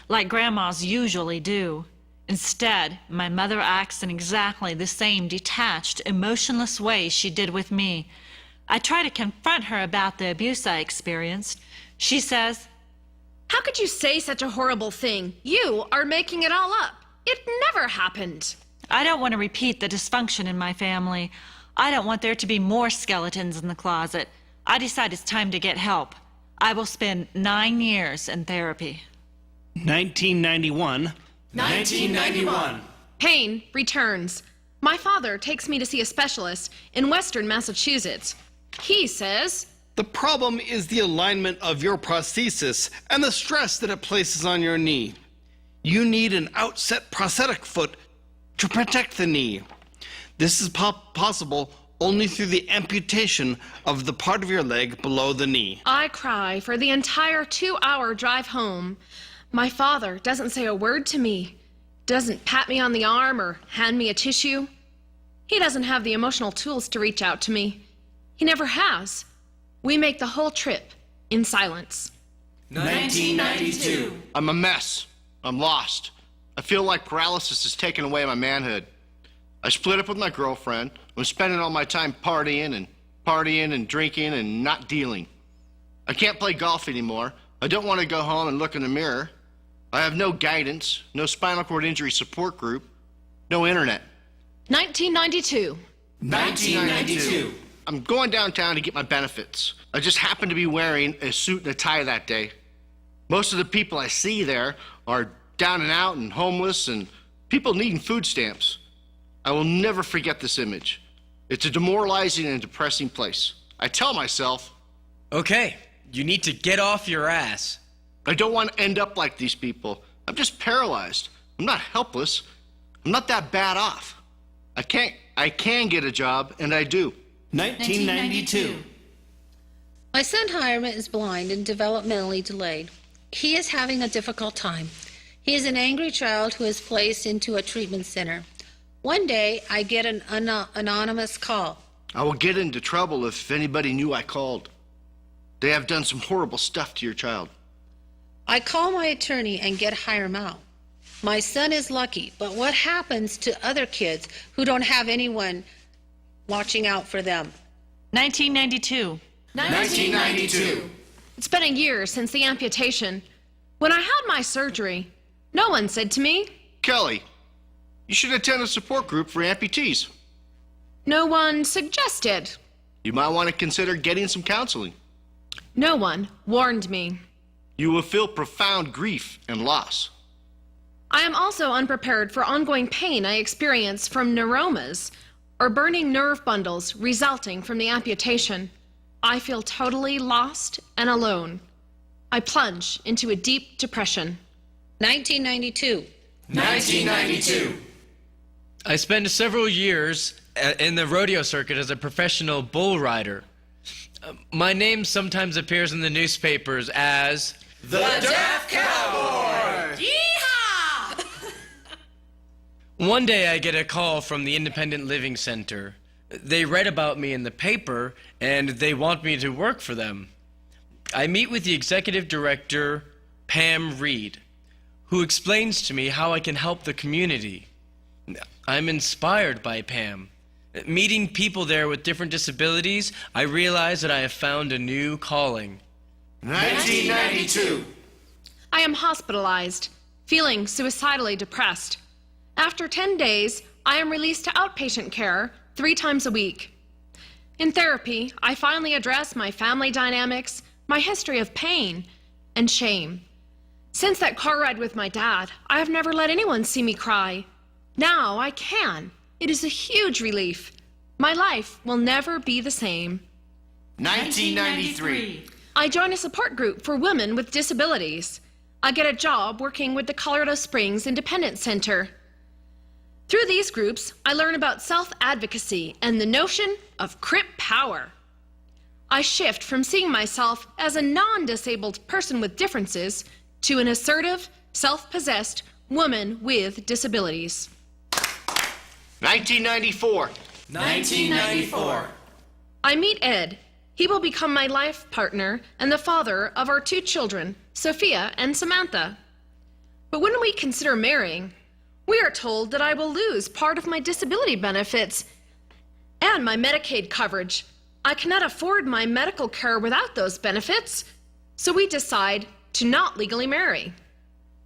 like grandmas usually do. Instead, my mother acts in exactly the same detached, emotionless way she did with me. I try to confront her about the abuse I experienced. She says, How could you say such a horrible thing? You are making it all up. It never happened. I don't want to repeat the dysfunction in my family. I don't want there to be more skeletons in the closet. I decide it's time to get help. I will spend 9 years in therapy. 1991. 1991. Pain returns. My father takes me to see a specialist in Western Massachusetts. He says, The problem is the alignment of your prosthesis and the stress that it places on your knee. You need an outset prosthetic foot to protect the knee. This is possible only through the amputation of the part of your leg below the knee. I cry for the entire 2-hour drive home. My father doesn't say a word to me, doesn't pat me on the arm or hand me a tissue. He doesn't have the emotional tools to reach out to me. He never has. We make the whole trip in silence. 1992. I'm a mess. I'm lost. I feel like paralysis has taken away my manhood. I split up with my girlfriend. I'm spending all my time partying and drinking and not dealing. I can't play golf anymore. I don't want to go home and look in the mirror. I have no guidance, no spinal cord injury support group, no internet. 1992. 1992. I'm going downtown to get my benefits. I just happen to be wearing a suit and a tie that day. Most of the people I see there are down and out and homeless and people needing food stamps. I will never forget this image. It's a demoralizing and depressing place. I tell myself, Okay, you need to get off your ass. I don't want to end up like these people. I'm just paralyzed. I'm not helpless. I'm not that bad off. I can get a job, and I do. 1992. My son Hiram is blind and developmentally delayed. He is having a difficult time. He is an angry child who is placed into a treatment center. One day, I get an anonymous call. I will get into trouble if anybody knew I called. They have done some horrible stuff to your child. I call my attorney and get hire him out. My son is lucky, but what happens to other kids who don't have anyone watching out for them? 1992. 1992. It's been a year since the amputation. When I had my surgery, no one said to me, Kelly, you should attend a support group for amputees. no one suggested, You might want to consider getting some counseling. no one warned me. You will feel profound grief and loss. I am also unprepared for ongoing pain I experience from neuromas or burning nerve bundles resulting from the amputation. I feel totally lost and alone. I plunge into a deep depression. 1992. 1992. I spent several years in the rodeo circuit as a professional bull rider. My name sometimes appears in the newspapers as The Deaf Cowboy. One day I get a call from the Independent Living Center. They read about me in the paper and they want me to work for them. I meet with the executive director, Pam Reed, who explains to me how I can help the community. I'm inspired by Pam. Meeting people there with different disabilities, I realize that I have found a new calling. 1992. I am hospitalized, feeling suicidally depressed. After 10 days, I am released to outpatient care 3 times a week. In therapy, I finally address my family dynamics, my history of pain, and shame. Since that car ride with my dad, I have never let anyone see me cry. Now I can. It is a huge relief. My life will never be the same. 1993. I join a support group for women with disabilities. I get a job working with the Colorado Springs Independence Center. Through these groups, I learn about self-advocacy and the notion of crip power. I shift from seeing myself as a non-disabled person with differences to an assertive, self-possessed woman with disabilities. 1994. 1994. I meet Ed. He will become my life partner and the father of our 2 children, Sophia and Samantha. But when we consider marrying, we are told that I will lose part of my disability benefits and my Medicaid coverage. I cannot afford my medical care without those benefits, so we decide to not legally marry.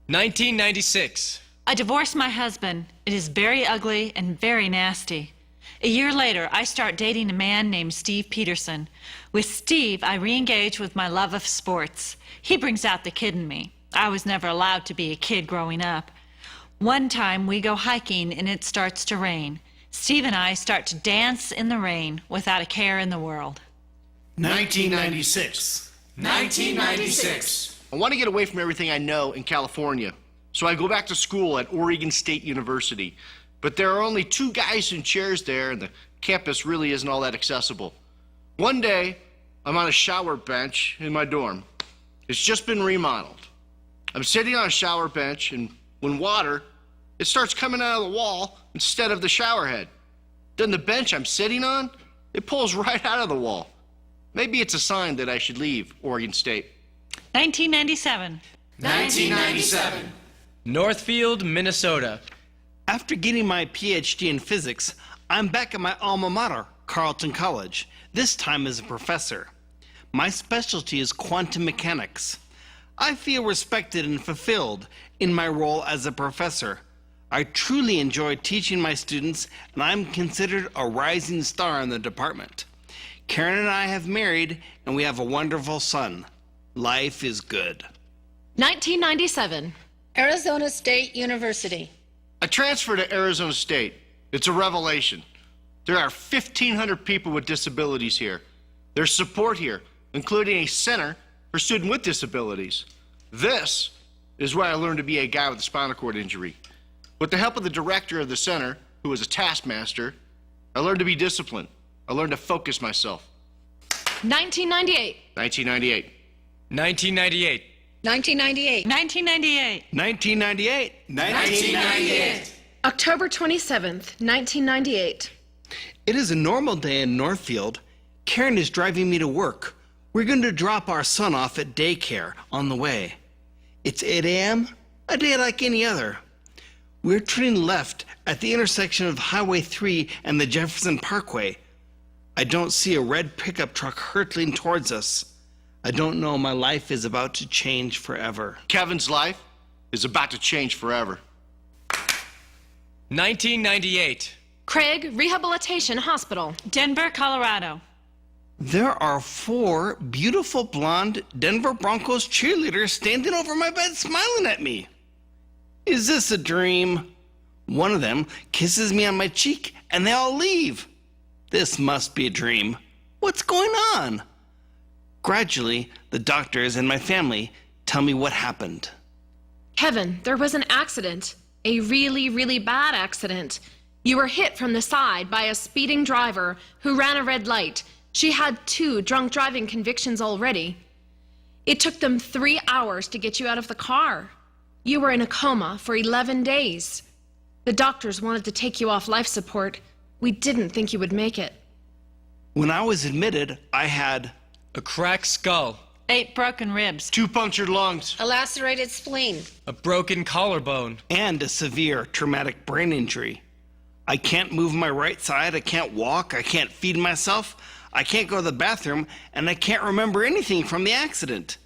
1996. I divorced my husband. It is very ugly and very nasty. A year later, I start dating a man named Steve Peterson. With Steve, I re-engage with my love of sports. He brings out the kid in me. I was never allowed to be a kid growing up. One time, we go hiking and it starts to rain. Steve and I start to dance in the rain without a care in the world. 1996. 1996. I want to get away from everything I know in California, so I go back to school at Oregon State University. But there are only 2 guys in chairs there, and the campus really isn't all that accessible. One day, I'm on a shower bench in my dorm. It's just been remodeled. I'm sitting on a shower bench, and when water, it starts coming out of the wall instead of the shower head. Then the bench I'm sitting on, it pulls right out of the wall. Maybe it's a sign that I should leave Oregon State. 1997. 1997. Northfield, Minnesota. After getting my PhD in physics, I'm back at my alma mater, Carleton College, this time as a professor. My specialty is quantum mechanics. I feel respected and fulfilled in my role as a professor. I truly enjoy teaching my students, and I'm considered a rising star in the department. Karen and I have married, and we have a wonderful son. Life is good. 1997. Arizona State University. I transferred to Arizona State. It's a revelation. There are 1,500 people with disabilities here. There's support here, including a center for students with disabilities. This is where I learned to be a guy with a spinal cord injury. With the help of the director of the center, who was a taskmaster, I learned to be disciplined. I learned to focus myself. 1998. 1998. 1998. 1998. 1998. 1998. 1998. October 27th, 1998. It is a normal day in Northfield. Karen is driving me to work. We're going to drop our son off at daycare on the way. It's 8 a.m., a day like any other. We're turning left at the intersection of Highway 3 and the Jefferson Parkway. I don't see a red pickup truck hurtling towards us. I don't know, my life is about to change forever. Kevin's life is about to change forever. 1998. Craig Rehabilitation Hospital. Denver, Colorado. There are 4 beautiful blonde Denver Broncos cheerleaders standing over my bed smiling at me. Is this a dream? One of them kisses me on my cheek and they all leave. This must be a dream. What's going on? Gradually, the doctors and my family tell me what happened. Kevin, there was an accident. A really, really bad accident. You were hit from the side by a speeding driver who ran a red light. She had 2 drunk driving convictions already. It took them 3 hours to get you out of the car. You were in a coma for 11 days. The doctors wanted to take you off life support. We didn't think you would make it. When I was admitted, I had A cracked skull. 8 broken ribs. 2 punctured lungs. A lacerated spleen. A broken collarbone. and a severe traumatic brain injury. I can't move my right side, I can't walk, I can't feed myself, I can't go to the bathroom, and I can't remember anything from the accident.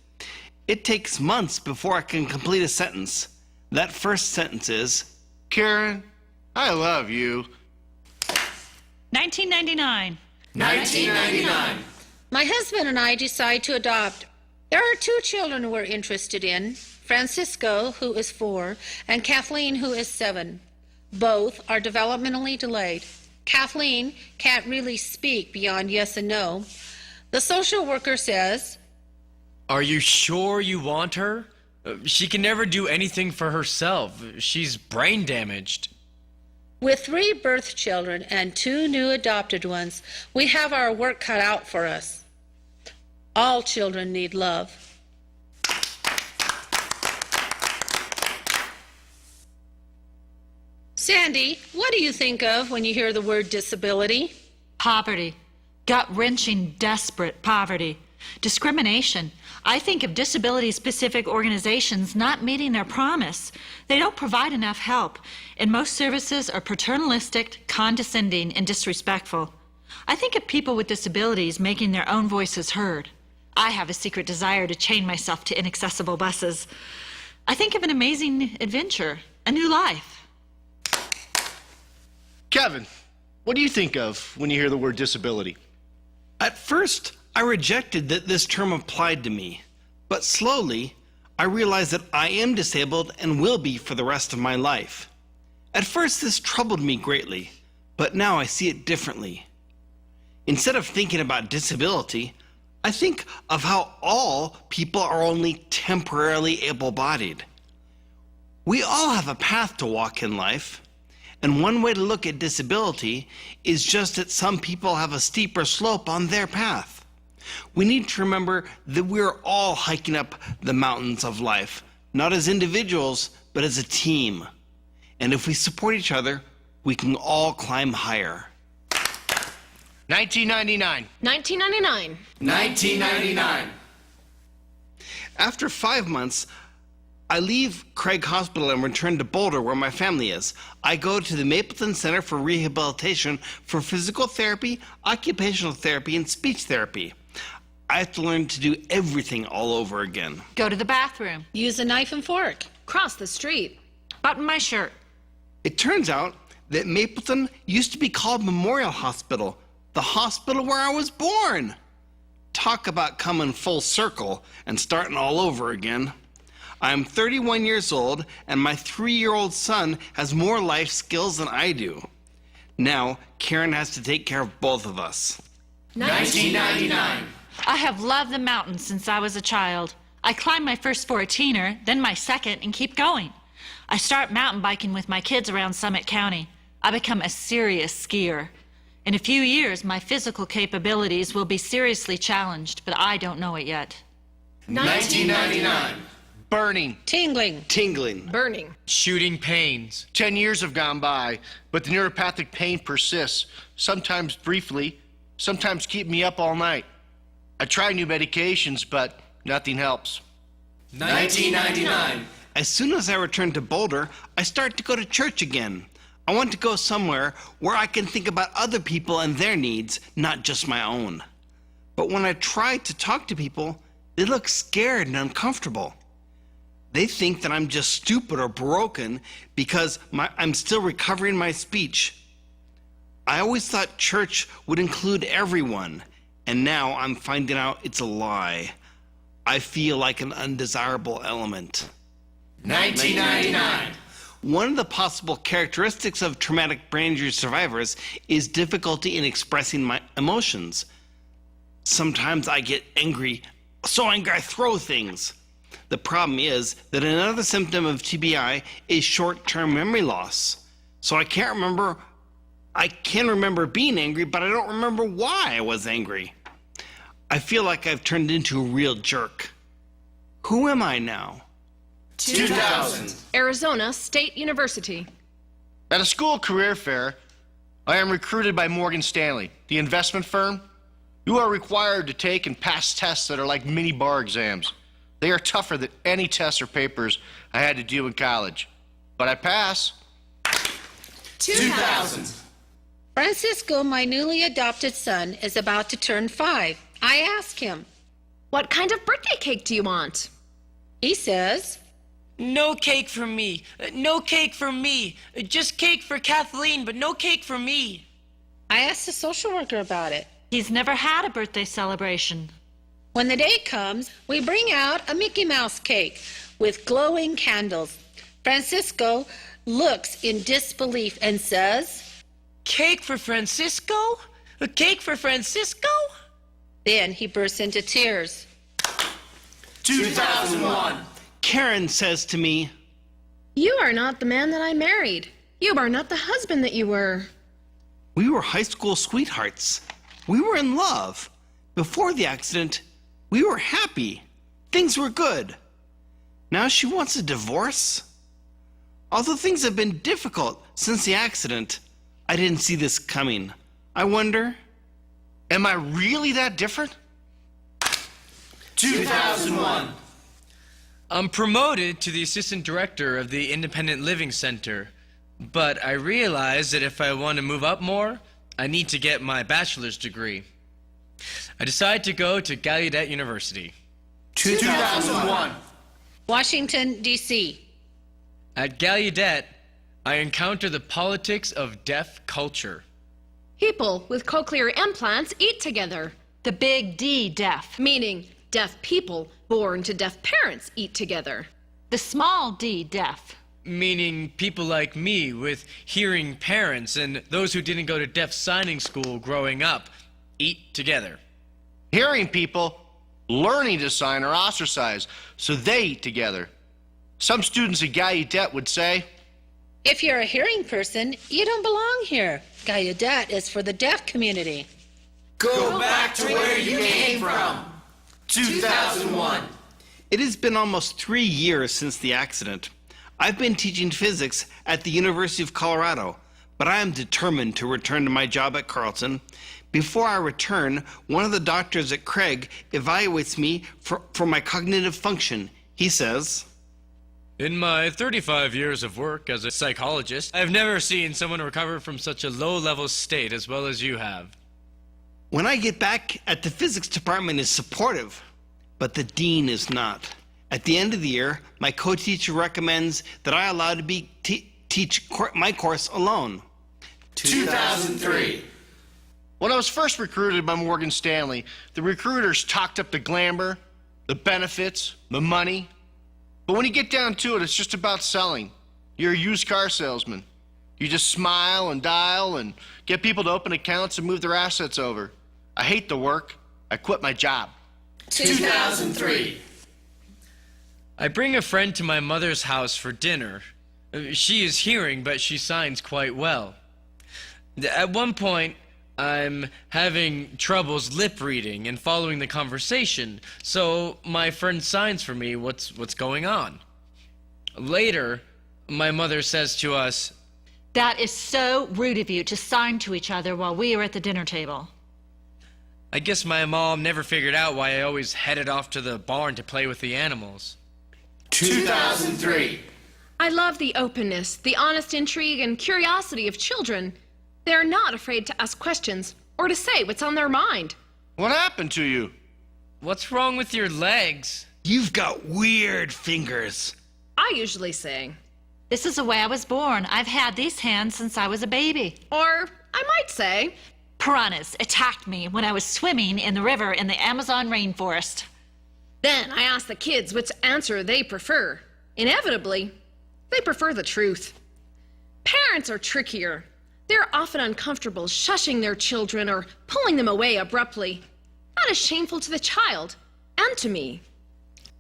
It takes months before I can complete a sentence. That first sentence is, Karen, I love you. 1999. 1999. My husband and I decide to adopt. There are 2 children we're interested in, Francisco, who is 4, and Kathleen, who is 7. Both are developmentally delayed. Kathleen can't really speak beyond yes and no. The social worker says, Are you sure you want her? She can never do anything for herself. She's brain damaged. with 3 birth children and 2 new adopted ones, we have our work cut out for us. All children need love. Sandy, what do you think of when you hear the word disability? Poverty. Gut-wrenching, desperate poverty. Discrimination. I think of disability-specific organizations not meeting their promise. They don't provide enough help, and most services are paternalistic, condescending, and disrespectful. I think of people with disabilities making their own voices heard. I have a secret desire to chain myself to inaccessible buses. I think of an amazing adventure, a new life. Kevin, what do you think of when you hear the word disability? At first, I rejected that this term applied to me, but slowly, I realized that I am disabled and will be for the rest of my life. At first, this troubled me greatly, but now I see it differently. Instead of thinking about disability, I think of how all people are only temporarily able-bodied. We all have a path to walk in life, and one way to look at disability is just that some people have a steeper slope on their path. We need to remember that we're all hiking up the mountains of life, not as individuals, but as a team. And if we support each other, we can all climb higher. 1999. 1999. 1999. After 5 months, I leave Craig Hospital and return to Boulder, where my family is. I go to the Mapleton Center for Rehabilitation for physical therapy, occupational therapy, and speech therapy. I have to learn to do everything all over again. Go to the bathroom. Use a knife and fork. Cross the street. Button my shirt. It turns out that Mapleton used to be called Memorial Hospital, the hospital where I was born. Talk about coming full circle and starting all over again. I'm 31 years old, and my 3-year-old son has more life skills than I do. Now, Karen has to take care of both of us. 1999. I have loved the mountains since I was a child. I climbed my first 14er, then my second, and keep going. I start mountain biking with my kids around Summit County. I become a serious skier. In a few years, my physical capabilities will be seriously challenged, but I don't know it yet. 1999. Burning. Tingling. Tingling. Burning. Shooting pains. 10 years have gone by, but the neuropathic pain persists, sometimes briefly, sometimes keep me up all night. I try new medications, but nothing helps. 1999. As soon as I return to Boulder, I start to go to church again. I want to go somewhere where I can think about other people and their needs, not just my own. But when I try to talk to people, they look scared and uncomfortable. They think that I'm just stupid or broken because I'm still recovering my speech. I always thought church would include everyone, and now I'm finding out it's a lie. I feel like an undesirable element. 1999. One of the possible characteristics of traumatic brain injury survivors is difficulty in expressing my emotions. Sometimes I get angry, so angry I throw things. The problem is that another symptom of TBI is short-term memory loss. So I can remember being angry, but I don't remember why I was angry. I feel like I've turned into a real jerk. Who am I now? 2000. Arizona State University. At a school career fair, I am recruited by Morgan Stanley, the investment firm. You are required to take and pass tests that are like mini bar exams. They are tougher than any tests or papers I had to do in college. But I pass. 2000. Francisco, my newly adopted son, is about to turn 5. I ask him. What kind of birthday cake do you want? He says, No cake for me. No cake for me. Just cake for Kathleen, but no cake for me. I asked the social worker about it. He's never had a birthday celebration. When the day comes, we bring out a Mickey Mouse cake with glowing candles. Francisco looks in disbelief and says, Cake for Francisco? A cake for Francisco? then he bursts into tears. 2001. Karen says to me, You are not the man that I married. You are not the husband that you were. we were high school sweethearts. We were in love. Before the accident, we were happy. Things were good. Now she wants a divorce? Although things have been difficult since the accident, I didn't see this coming. I wonder, Am I really that different? 2001. I'm promoted to the assistant director of the Independent Living Center, but I realize that if I want to move up more, I need to get my bachelor's degree. I decide to go to Gallaudet University. 2001. Washington, D.C. At Gallaudet, I encounter the politics of deaf culture. People with cochlear implants eat together, The big D deaf. meaning deaf people born to deaf parents eat together. The small D deaf. Meaning people like me with hearing parents and those who didn't go to deaf signing school growing up eat together. Hearing people learning to sign are ostracized, so they eat together. Some students at Gallaudet would say, If you're a hearing person, you don't belong here. Gallaudet is for the deaf community. Go back to where you came from. 2001. it has been almost 3 years since the accident. I've been teaching physics at the University of Colorado, but I am determined to return to my job at Carleton. Before I return, one of the doctors at Craig evaluates me for my cognitive function. He says, In my 35 years of work as a psychologist, I've never seen someone recover from such a low-level state as well as you have. when I get back at the physics department is supportive, but the dean is not. At the end of the year, my co-teacher recommends that I allow to be teach my course alone. 2003. When I was first recruited by Morgan Stanley, the recruiters talked up the glamour, the benefits, the money. But when you get down to it, it's just about selling. You're a used car salesman. You just smile and dial and get people to open accounts and move their assets over. I hate the work. I quit my job. 2003. I bring a friend to my mother's house for dinner. She is hearing, but she signs quite well. At one point, I'm having troubles lip reading and following the conversation, so my friend signs for me what's going on. Later, my mother says to us, That is so rude of you to sign to each other while we are at the dinner table. I guess my mom never figured out why I always headed off to the barn to play with the animals. 2003. I love the openness, the honest intrigue, and curiosity of children. They are not afraid to ask questions or to say what's on their mind. What happened to you? What's wrong with your legs? You've got weird fingers. I usually say. This is the way I was born. I've had these hands since I was a baby. Or I might say, Piranhas attacked me when I was swimming in the river in the Amazon rainforest. then I ask the kids which answer they prefer. Inevitably, they prefer the truth. Parents are trickier. They're often uncomfortable shushing their children or pulling them away abruptly. That is shameful to the child and to me.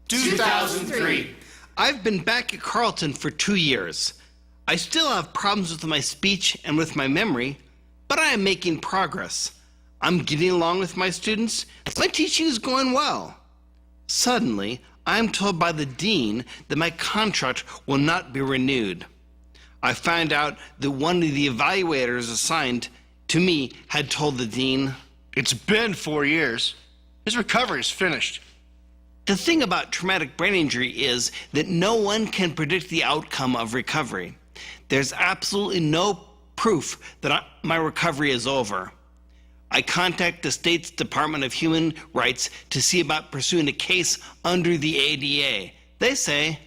2003. I've been back at Carleton for 2 years. I still have problems with my speech and with my memory, but I am making progress. I'm getting along with my students. My teaching is going well. Suddenly, I am told by the dean that my contract will not be renewed. I find out that one of the evaluators assigned to me had told the dean, It's been 4 years. His recovery is finished. the thing about traumatic brain injury is that no one can predict the outcome of recovery. There's absolutely no proof that my recovery is over. I contact the state's Department of Human Rights to see about pursuing a case under the ADA. They say,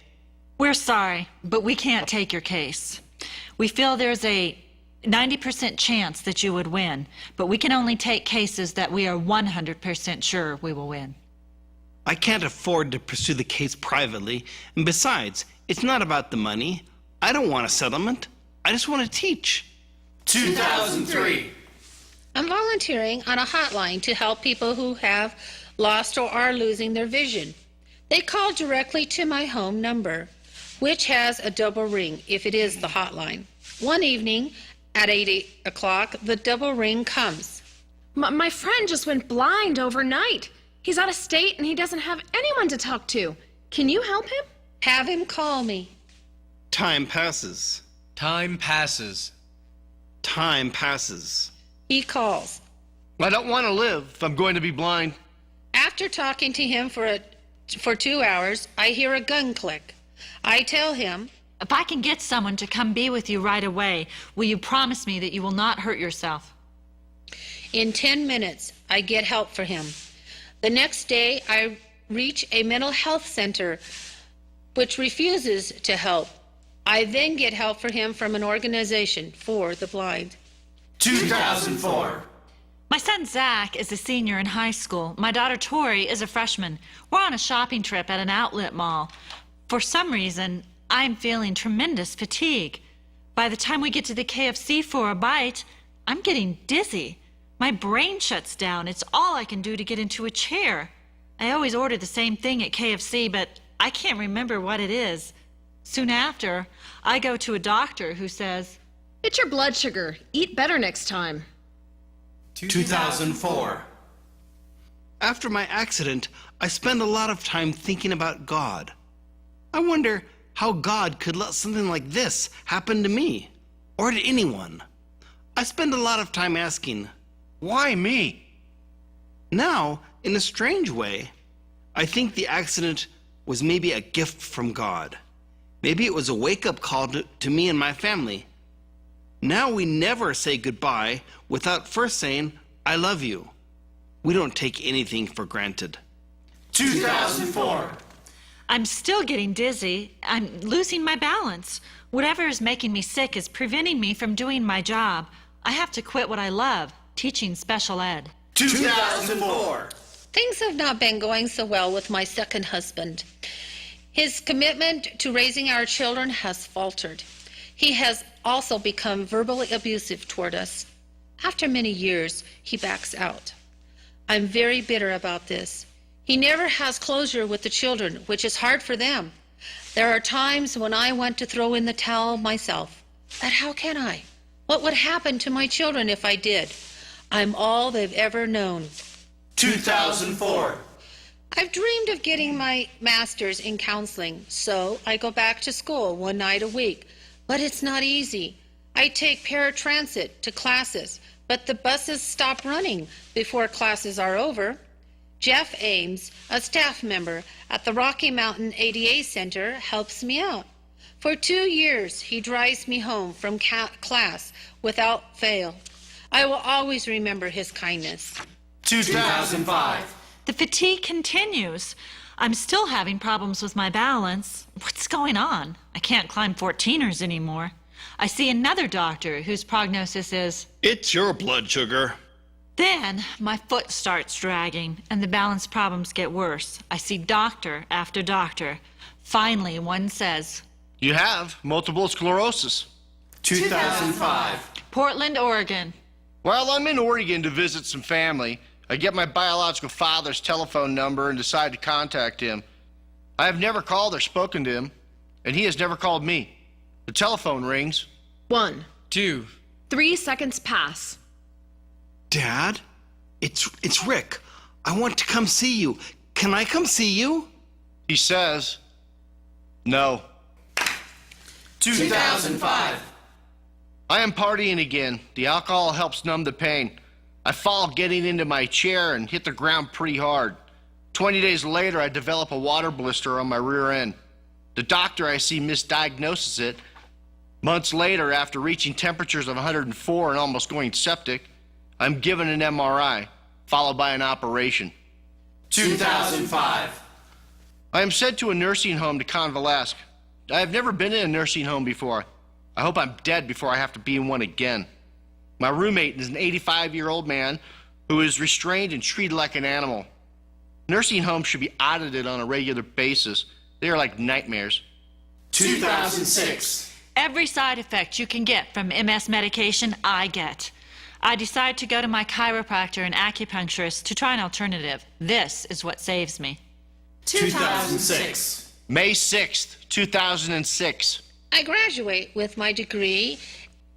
We're sorry, but we can't take your case. We feel there's a 90% chance that you would win, but we can only take cases that we are 100% sure we will win. I can't afford to pursue the case privately, and besides, it's not about the money. I don't want a settlement. I just want to teach. 2003. I'm volunteering on a hotline to help people who have lost or are losing their vision. They call directly to my home number, which has a double ring if it is the hotline. One evening at 8 o'clock, the double ring comes. My friend just went blind overnight. He's out of state and he doesn't have anyone to talk to. Can you help him? Have him call me. Time passes. Time passes. Time passes. He calls. I don't want to live if I'm going to be blind. After talking to him for 2 hours, I hear a gun click. I tell him, If I can get someone to come be with you right away, will you promise me that you will not hurt yourself? in 10 minutes, I get help for him. The next day, I reach a mental health center which refuses to help. I then get help for him from an organization for the blind. 2004. My son Zach is a senior in high school. My daughter Tori is a freshman. We're on a shopping trip at an outlet mall. For some reason, I'm feeling tremendous fatigue. By the time we get to the KFC for a bite, I'm getting dizzy. My brain shuts down. It's all I can do to get into a chair. I always order the same thing at KFC, but I can't remember what it is. Soon after, I go to a doctor who says, It's your blood sugar. Eat better next time. 2004. After my accident, I spend a lot of time thinking about God. I wonder how God could let something like this happen to me, or to anyone. I spend a lot of time asking, Why me? now, in a strange way, I think the accident was maybe a gift from God. Maybe it was a wake-up call to me and my family. Now we never say goodbye without first saying, I love you. We don't take anything for granted. 2004. I'm still getting dizzy. I'm losing my balance. Whatever is making me sick is preventing me from doing my job. I have to quit what I love, teaching special ed. 2004. Things have not been going so well with my second husband. His commitment to raising our children has faltered. He has also become verbally abusive toward us. After many years, he backs out. I'm very bitter about this. He never has closure with the children, which is hard for them. There are times when I want to throw in the towel myself. But how can I? What would happen to my children if I did? I'm all they've ever known. 2004. I've dreamed of getting my master's in counseling, so I go back to school one night a week. But it's not easy. I take paratransit to classes, but the buses stop running before classes are over. Jeff Ames, a staff member at the Rocky Mountain ADA Center, helps me out. For 2 years, he drives me home from class without fail. I will always remember his kindness. 2005. The fatigue continues. I'm still having problems with my balance. What's going on? I can't climb 14ers anymore. I see another doctor whose prognosis is... It's your blood sugar. Then my foot starts dragging and the balance problems get worse. I see doctor after doctor. Finally, one says... You have multiple sclerosis. 2005. Portland, Oregon. While I'm in Oregon to visit some family, I get my biological father's telephone number and decide to contact him. I have never called or spoken to him, and he has never called me. The telephone rings. 1. 2. 3 seconds pass. Dad? It's Rick. I want to come see you. Can I come see you? He says, no. 2005. I am partying again. The alcohol helps numb the pain. I fall getting into my chair and hit the ground pretty hard. 20 days later, I develop a water blister on my rear end. The doctor I see misdiagnoses it. Months later, after reaching temperatures of 104 and almost going septic, I'm given an MRI, followed by an operation. 2005. I am sent to a nursing home to convalesce. I have never been in a nursing home before. I hope I'm dead before I have to be in one again. My roommate is an 85-year-old man who is restrained and treated like an animal. Nursing homes should be audited on a regular basis. They are like nightmares. 2006. Every side effect you can get from MS medication, I get. I decide to go to my chiropractor and acupuncturist to try an alternative. This is what saves me. 2006. May 6th, 2006. I graduate with my degree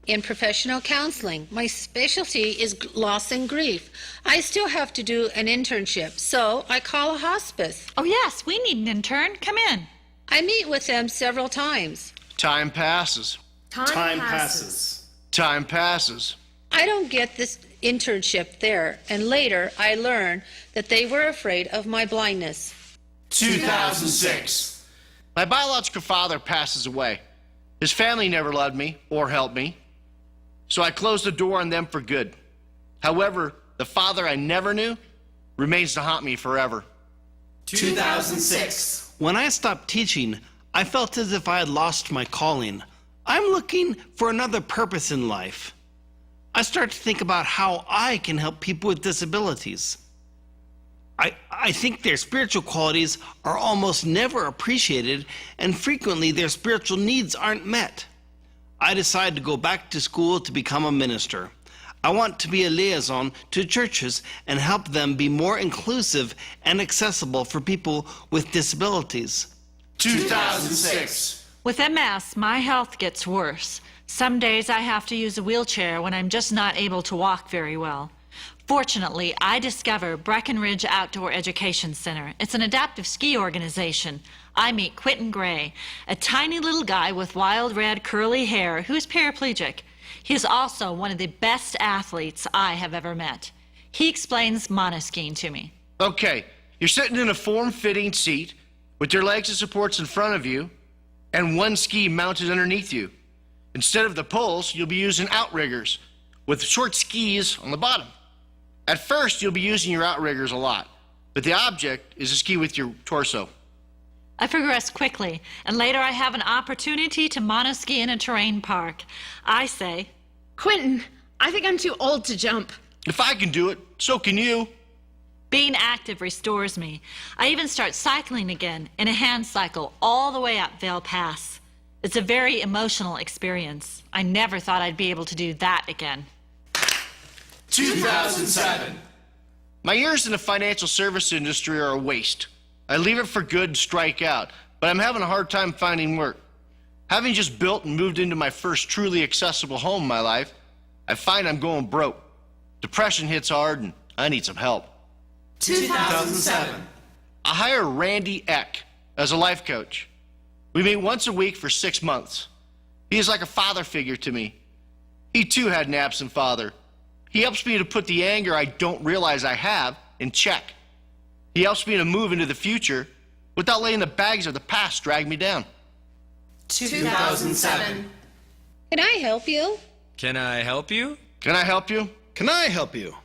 in professional counseling. My specialty is loss and grief. I still have to do an internship, so I call a hospice. Oh yes, we need an intern. Come in. I meet with them several times. Time passes. Time passes. Time passes. I don't get this internship there, and later I learn that they were afraid of my blindness. 2006. My biological father passes away. His family never loved me or helped me, so I closed the door on them for good. However, the father I never knew remains to haunt me forever. 2006. When I stopped teaching, I felt as if I had lost my calling. I'm looking for another purpose in life. I start to think about how I can help people with disabilities. I think their spiritual qualities are almost never appreciated, and frequently their spiritual needs aren't met. I decided to go back to school to become a minister. I want to be a liaison to churches and help them be more inclusive and accessible for people with disabilities. 2006. With MS, my health gets worse. Some days I have to use a wheelchair when I'm just not able to walk very well. Fortunately, I discover Breckenridge Outdoor Education Center. It's an adaptive ski organization. I meet Quentin Gray, a tiny little guy with wild red curly hair who's paraplegic. He is also one of the best athletes I have ever met. He explains monoskiing to me. Okay, you're sitting in a form-fitting seat with your legs and supports in front of you and one ski mounted underneath you. Instead of the poles, you'll be using outriggers with short skis on the bottom. At first, you'll be using your outriggers a lot, but the object is to ski with your torso. I progress quickly, and later I have an opportunity to monoski in a terrain park. I say, Quentin, I think I'm too old to jump. If I can do it, so can you. being active restores me. I even start cycling again in a hand cycle all the way up Vale Pass. It's a very emotional experience. I never thought I'd be able to do that again. 2007. My years in the financial service industry are a waste. I leave it for good and strike out, but I'm having a hard time finding work. Having just built and moved into my first truly accessible home in my life, I find I'm going broke. Depression hits hard and I need some help. 2007. I hire Randy Eck as a life coach. We meet once a week for 6 months. He is like a father figure to me. He too had an absent father. He helps me to put the anger I don't realize I have in check. He helps me to move into the future without letting the bags of the past drag me down. 2007. Can I help you? Can I help you? Can I help you? Can I help you?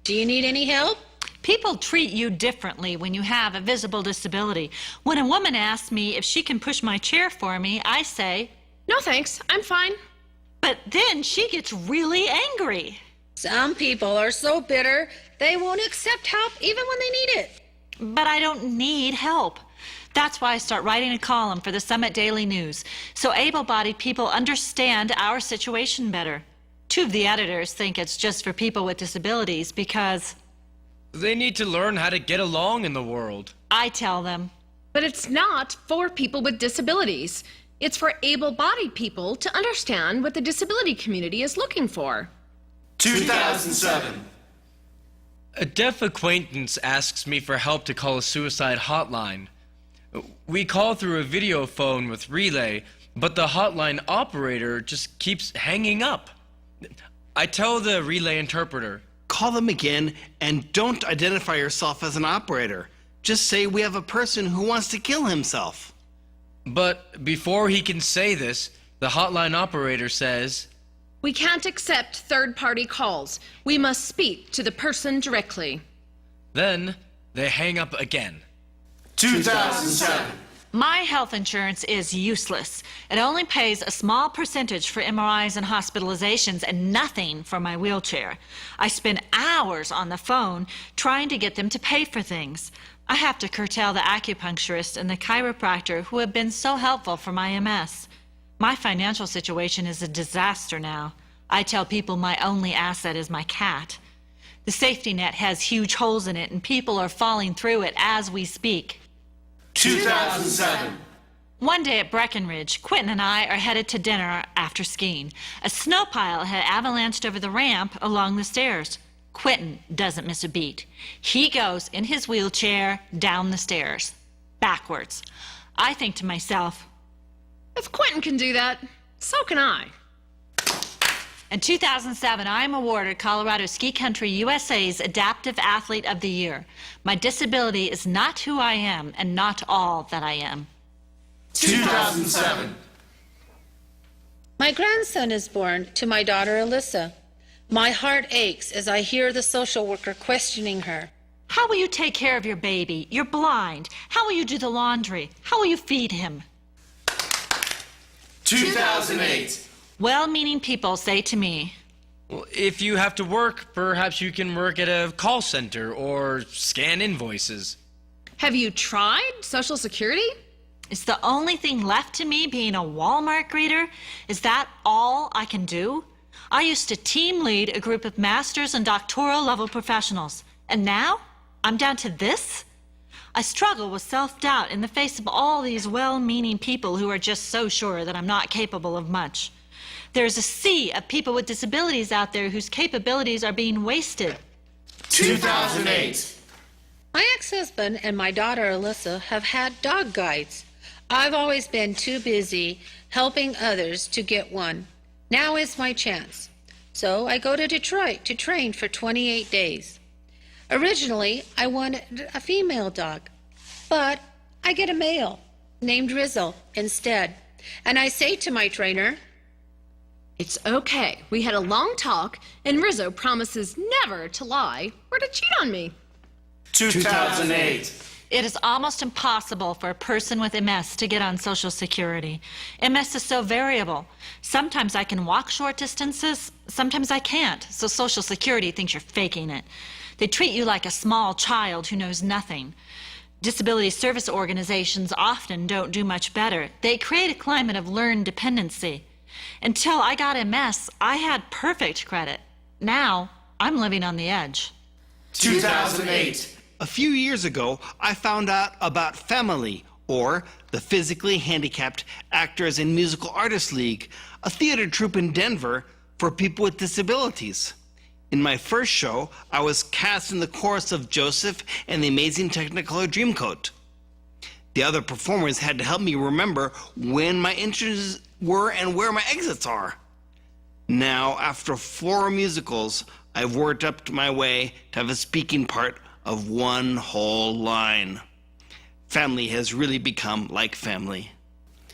Do you need any help? People treat you differently when you have a visible disability. When a woman asks me if she can push my chair for me, I say, No thanks, I'm fine. but then she gets really angry. Some people are so bitter they won't accept help even when they need it. But I don't need help. That's why I start writing a column for the Summit Daily News, so able-bodied people understand our situation better. Two of the editors think it's just for people with disabilities because They need to learn how to get along in the world. I tell them, But it's not for people with disabilities. It's for able-bodied people to understand what the disability community is looking for. 2007. A deaf acquaintance asks me for help to call a suicide hotline. We call through a video phone with relay, but the hotline operator just keeps hanging up. I tell the relay interpreter, Call them again and don't identify yourself as an operator. Just say we have a person who wants to kill himself. but before he can say this, the hotline operator says, We can't accept third-party calls. We must speak to the person directly. then they hang up again. 2007. my health insurance is useless. It only pays a small percentage for MRIs and hospitalizations and nothing for my wheelchair. I spend hours on the phone trying to get them to pay for things. I have to curtail the acupuncturist and the chiropractor who have been so helpful for my MS. My financial situation is a disaster now. I tell people my only asset is my cat. The safety net has huge holes in it and people are falling through it as we speak. 2007. One day at Breckenridge, Quentin and I are headed to dinner after skiing. A snow pile had avalanched over the ramp along the stairs. Quentin doesn't miss a beat. He goes in his wheelchair down the stairs, backwards. I think to myself, If Quentin can do that, so can I. in 2007, I am awarded Colorado Ski Country USA's Adaptive Athlete of the Year. My disability is not who I am and not all that I am. 2007. My grandson is born to my daughter Alyssa. My heart aches as I hear the social worker questioning her. How will you take care of your baby? You're blind. How will you do the laundry? How will you feed him? 2008. Well-meaning people say to me, Well, if you have to work, perhaps you can work at a call center or scan invoices. Have you tried Social Security? is the only thing left to me being a Walmart greeter? Is that all I can do? I used to team lead a group of master's and doctoral level professionals, and now I'm down to this? I struggle with self-doubt in the face of all these well-meaning people who are just so sure that I'm not capable of much. There's a sea of people with disabilities out there whose capabilities are being wasted. 2008. My ex-husband and my daughter Alyssa have had dog guides. I've always been too busy helping others to get one. Now is my chance. So I go to Detroit to train for 28 days. Originally, I wanted a female dog, but I get a male named Rizzo instead. And I say to my trainer, It's okay. We had a long talk, and Rizzo promises never to lie or to cheat on me. 2008. It is almost impossible for a person with MS to get on Social Security. MS is so variable. Sometimes I can walk short distances, sometimes I can't, so Social Security thinks you're faking it. They treat you like a small child who knows nothing. Disability service organizations often don't do much better. They create a climate of learned dependency. Until I got MS, I had perfect credit. Now, I'm living on the edge. 2008. A few years ago, I found out about Family, or the Physically Handicapped Actors and Musical Artists League, a theater troupe in Denver for people with disabilities. In my first show, I was cast in the chorus of Joseph and the Amazing Technicolor Dreamcoat. The other performers had to help me remember when my entrances were and where my exits are. Now, after 4 musicals, I've worked up to my way to have a speaking part of one whole line. Family has really become like family.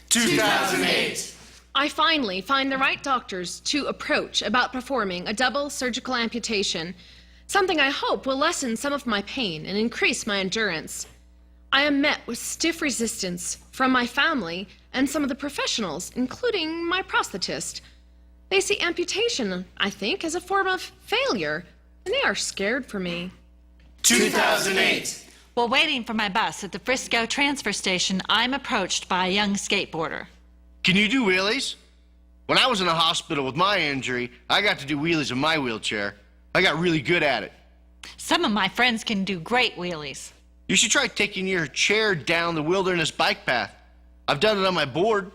2008. I finally find the right doctors to approach about performing a double surgical amputation, something I hope will lessen some of my pain and increase my endurance. I am met with stiff resistance from my family and some of the professionals, including my prosthetist. They see amputation, I think, as a form of failure, and they are scared for me. 2008. While waiting for my bus at the Frisco transfer station, I'm approached by a young skateboarder. Can you do wheelies? When I was in the hospital with my injury, I got to do wheelies in my wheelchair. I got really good at it. Some of my friends can do great wheelies. You should try taking your chair down the wilderness bike path. I've done it on my board.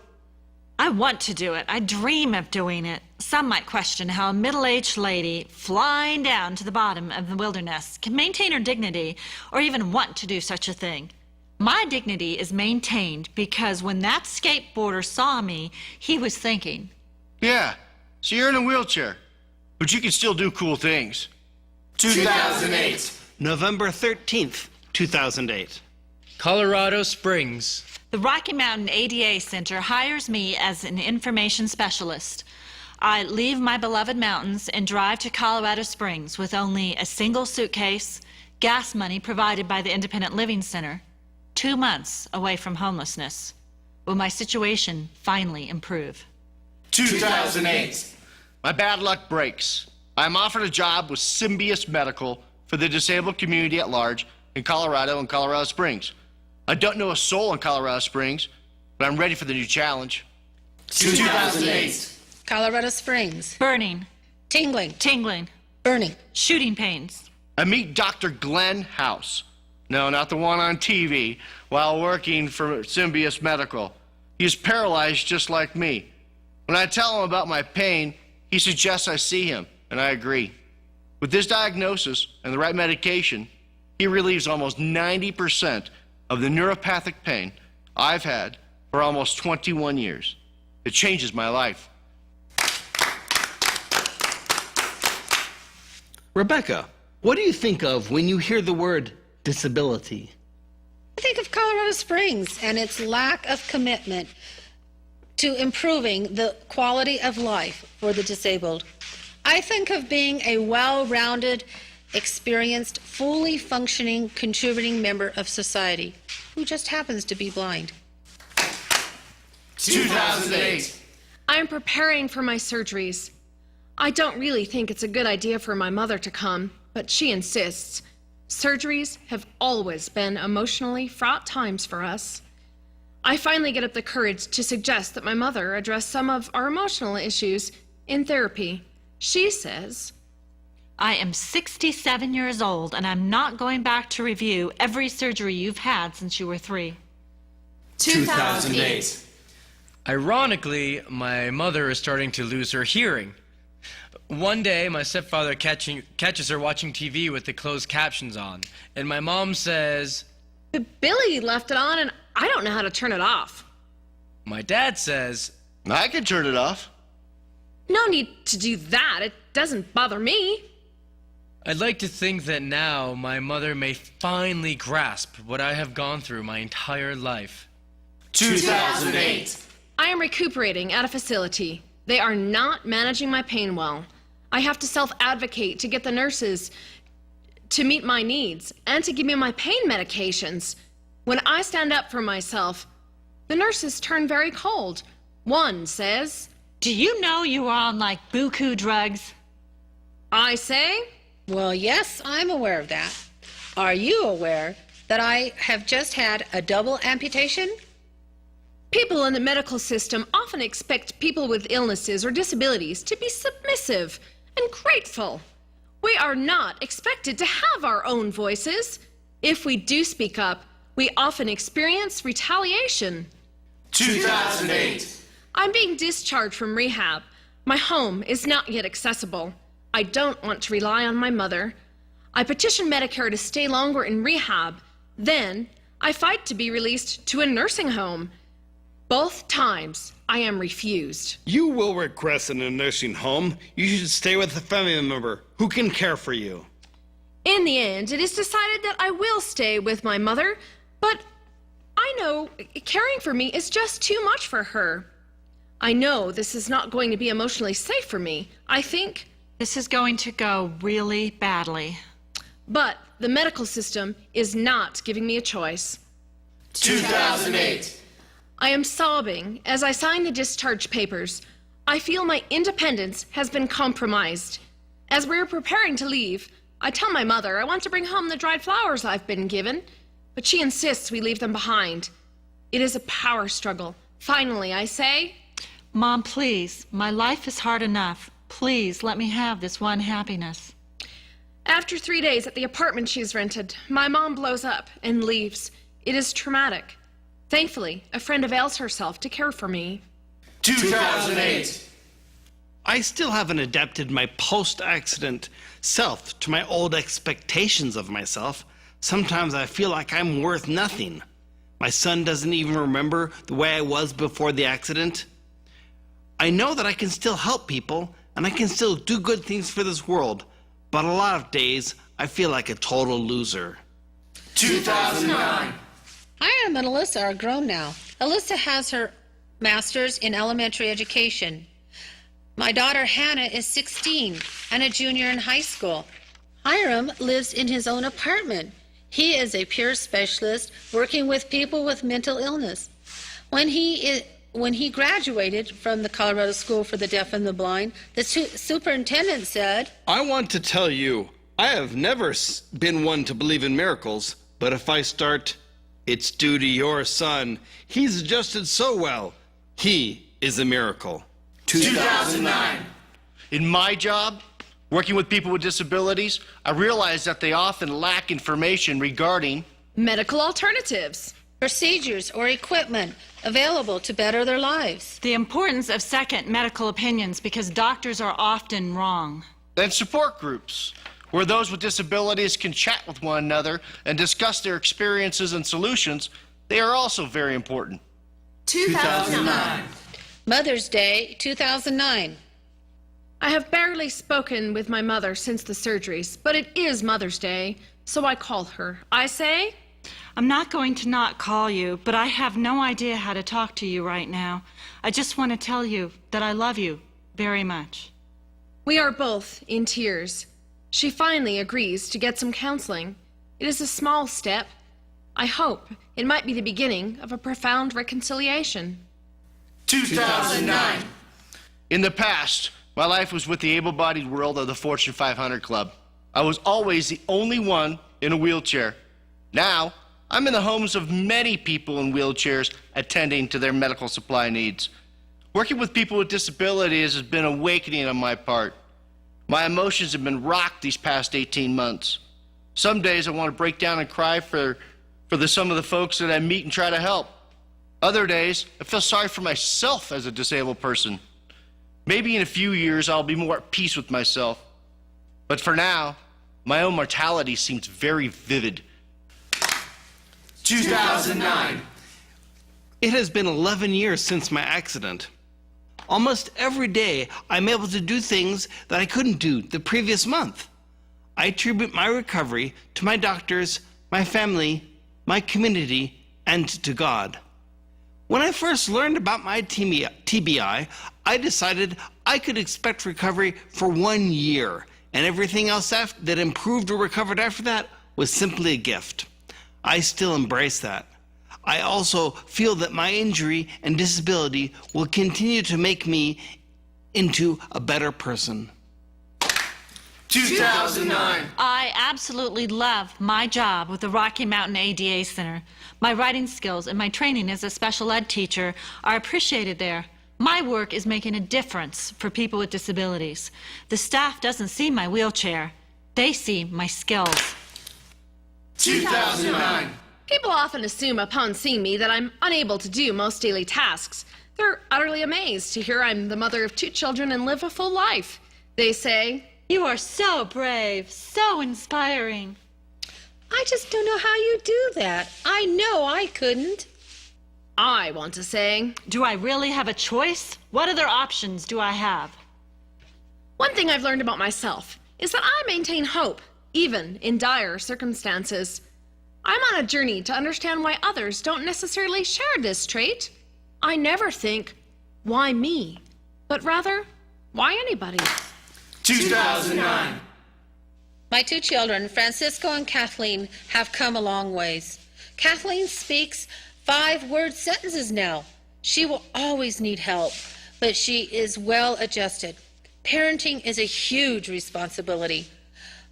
I want to do it. I dream of doing it. Some might question how a middle-aged lady flying down to the bottom of the wilderness can maintain her dignity or even want to do such a thing. My dignity is maintained because when that skateboarder saw me, he was thinking, Yeah, so you're in a wheelchair, but you can still do cool things. 2008. November 13th, 2008. Colorado Springs. the Rocky Mountain ADA Center hires me as an information specialist. I leave my beloved mountains and drive to Colorado Springs with only a single suitcase, gas money provided by the Independent Living Center, 2 months away from homelessness. Will my situation finally improve? 2008. My bad luck breaks. I'm offered a job with Symbios Medical for the disabled community at large in Colorado and Colorado Springs. I don't know a soul in Colorado Springs, but I'm ready for the new challenge. 2008. Colorado Springs. Burning, Tingling. tingling, Burning. shooting pains. I meet Dr. Glenn House. No, not the one on TV, while working for Symbios Medical. He is paralyzed just like me. When I tell him about my pain, he suggests I see him, and I agree. With this diagnosis and the right medication, he relieves almost 90% of the neuropathic pain I've had for almost 21 years. It changes my life. Rebecca, what do you think of when you hear the word disability? I think of Colorado Springs and its lack of commitment to improving the quality of life for the disabled. I think of being a well-rounded, experienced, fully functioning, contributing member of society who just happens to be blind. 2008. I am preparing for my surgeries. I don't really think it's a good idea for my mother to come, but she insists. Surgeries have always been emotionally fraught times for us. I finally get up the courage to suggest that my mother address some of our emotional issues in therapy. She says, I am 67 years old, and I'm not going back to review every surgery you've had since you were 3. 2008. Ironically, my mother is starting to lose her hearing. One day, my stepfather catches her watching TV with the closed captions on, and my mom says, Billy left it on and I don't know how to turn it off. my dad says, I can turn it off. No need to do that. It doesn't bother me. I'd like to think that now my mother may finally grasp what I have gone through my entire life. 2008. I am recuperating at a facility. They are not managing my pain well. I have to self-advocate to get the nurses to meet my needs and to give me my pain medications. When I stand up for myself, the nurses turn very cold. One says, Do you know you are on like buku drugs? I say, Well, yes, I'm aware of that. Are you aware that I have just had a double amputation? people in the medical system often expect people with illnesses or disabilities to be submissive and grateful. We are not expected to have our own voices. If we do speak up, we often experience retaliation. 2008. I'm being discharged from rehab. My home is not yet accessible. I don't want to rely on my mother. I petition Medicare to stay longer in rehab. Then, I fight to be released to a nursing home. Both times, I am refused. You will regress in a nursing home. You should stay with a family member who can care for you. In the end, it is decided that I will stay with my mother, but I know caring for me is just too much for her. I know this is not going to be emotionally safe for me. I think, This is going to go really badly. but the medical system is not giving me a choice. 2008. I am sobbing as I sign the discharge papers. I feel my independence has been compromised. As we're preparing to leave, I tell my mother I want to bring home the dried flowers I've been given, but she insists we leave them behind. It is a power struggle. Finally, I say, Mom, please, my life is hard enough. Please let me have this one happiness. after 3 days at the apartment she's rented, my mom blows up and leaves. It is traumatic. Thankfully, a friend avails herself to care for me. 2008. I still haven't adapted my post-accident self to my old expectations of myself. Sometimes I feel like I'm worth nothing. My son doesn't even remember the way I was before the accident. I know that I can still help people and I can still do good things for this world, but a lot of days I feel like a total loser. 2009. Hiram and Alyssa are grown now. Alyssa has her master's in elementary education. My daughter Hannah is 16 and a junior in high school. Hiram lives in his own apartment. He is a peer specialist working with people with mental illness. When he graduated from the Colorado School for the Deaf and the Blind, the superintendent said, I want to tell you, I have never been one to believe in miracles, but if I start, it's due to your son. He's adjusted so well. He is a miracle. 2009. In my job, working with people with disabilities, I realize that they often lack information regarding Medical alternatives. procedures or equipment available to better their lives. The importance of second medical opinions because doctors are often wrong. and support groups, where those with disabilities can chat with one another and discuss their experiences and solutions. They are also very important. 2009. Mother's Day 2009. I have barely spoken with my mother since the surgeries, but it is Mother's Day, so I call her. I say, I'm not going to not call you, but I have no idea how to talk to you right now. I just want to tell you that I love you very much. we are both in tears. She finally agrees to get some counseling. It is a small step. I hope it might be the beginning of a profound reconciliation. 2009. In the past, my life was with the able-bodied world of the Fortune 500 Club. I was always the only one in a wheelchair. Now, I'm in the homes of many people in wheelchairs attending to their medical supply needs. Working with people with disabilities has been an awakening on my part. My emotions have been rocked these past 18 months. Some days I want to break down and cry for some of the folks that I meet and try to help. Other days, I feel sorry for myself as a disabled person. Maybe in a few years I'll be more at peace with myself. But for now, my own mortality seems very vivid. 2009. It has been 11 years since my accident. Almost every day, I'm able to do things that I couldn't do the previous month. I attribute my recovery to my doctors, my family, my community, and to God. When I first learned about my TBI, I decided I could expect recovery for 1 year, and everything else that improved or recovered after that was simply a gift. I still embrace that. I also feel that my injury and disability will continue to make me into a better person. 2009. I absolutely love my job with the Rocky Mountain ADA Center. My writing skills and my training as a special ed teacher are appreciated there. My work is making a difference for people with disabilities. The staff doesn't see my wheelchair. They see my skills. 2009. People often assume upon seeing me that I'm unable to do most daily tasks. They're utterly amazed to hear I'm the mother of 2 children and live a full life. They say, You are so brave, so inspiring. I just don't know how you do that. I know I couldn't. I want to say, Do I really have a choice? What other options do I have? one thing I've learned about myself is that I maintain hope. even in dire circumstances. I'm on a journey to understand why others don't necessarily share this trait. I never think, why me? But rather, why anybody? 2009. My two children, Francisco and Kathleen, have come a long ways. Kathleen speaks 5-word sentences now. She will always need help, but she is well adjusted. Parenting is a huge responsibility.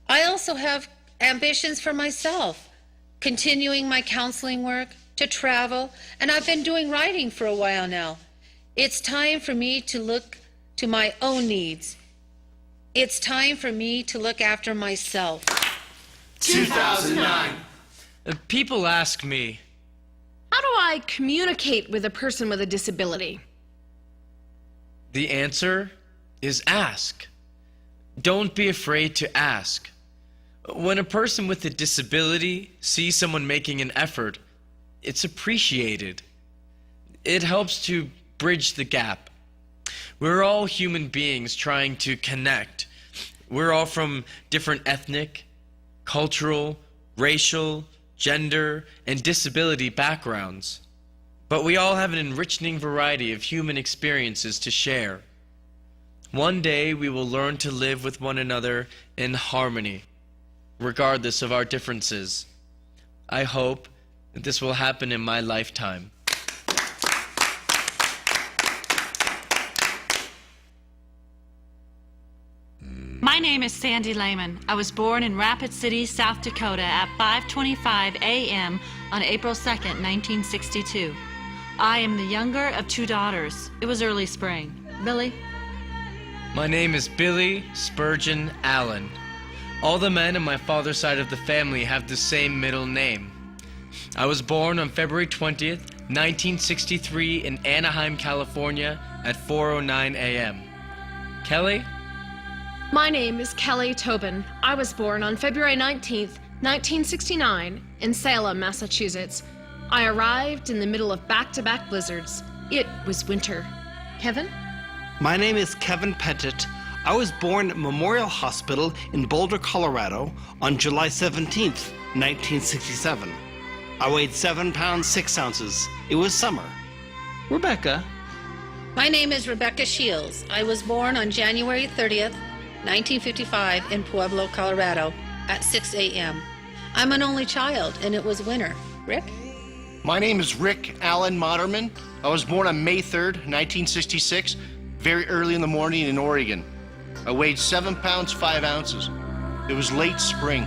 I also have ambitions for myself, continuing my counseling work, to travel, and I've been doing writing for a while now. It's time for me to look to my own needs. It's time for me to look after myself. 2009. People ask me, How do I communicate with a person with a disability? the answer is ask. Don't be afraid to ask. When a person with a disability sees someone making an effort, it's appreciated. It helps to bridge the gap. We're all human beings trying to connect. We're all from different ethnic, cultural, racial, gender, and disability backgrounds. But we all have an enriching variety of human experiences to share. One day we will learn to live with one another in harmony, regardless of our differences. I hope that this will happen in my lifetime. My name is Sandy Lehman. I was born in Rapid City, South Dakota at 5:25 a.m. on April 2nd, 1962. I am the younger of 2 daughters. It was early spring. Billy? My name is Billy Spurgeon Allen. All the men on my father's side of the family have the same middle name. I was born on February 20th, 1963 in Anaheim, California at 4:09 a.m. Kelly? My name is Kelly Tobin. I was born on February 19th, 1969, in Salem, Massachusetts. I arrived in the middle of back-to-back blizzards. It was winter. Kevin? My name is Kevin Pettit. I was born at Memorial Hospital in Boulder, Colorado on July 17th, 1967. I weighed 7 pounds 6 ounces. It was summer. Rebecca? My name is Rebecca Shields. I was born on January 30th, 1955 in Pueblo, Colorado at 6 a.m. I'm an only child, and it was winter. Rick? My name is Rick Allen Moderman. I was born on May 3rd, 1966, very early in the morning in Oregon. I weighed 7 pounds 5 ounces. It was late spring.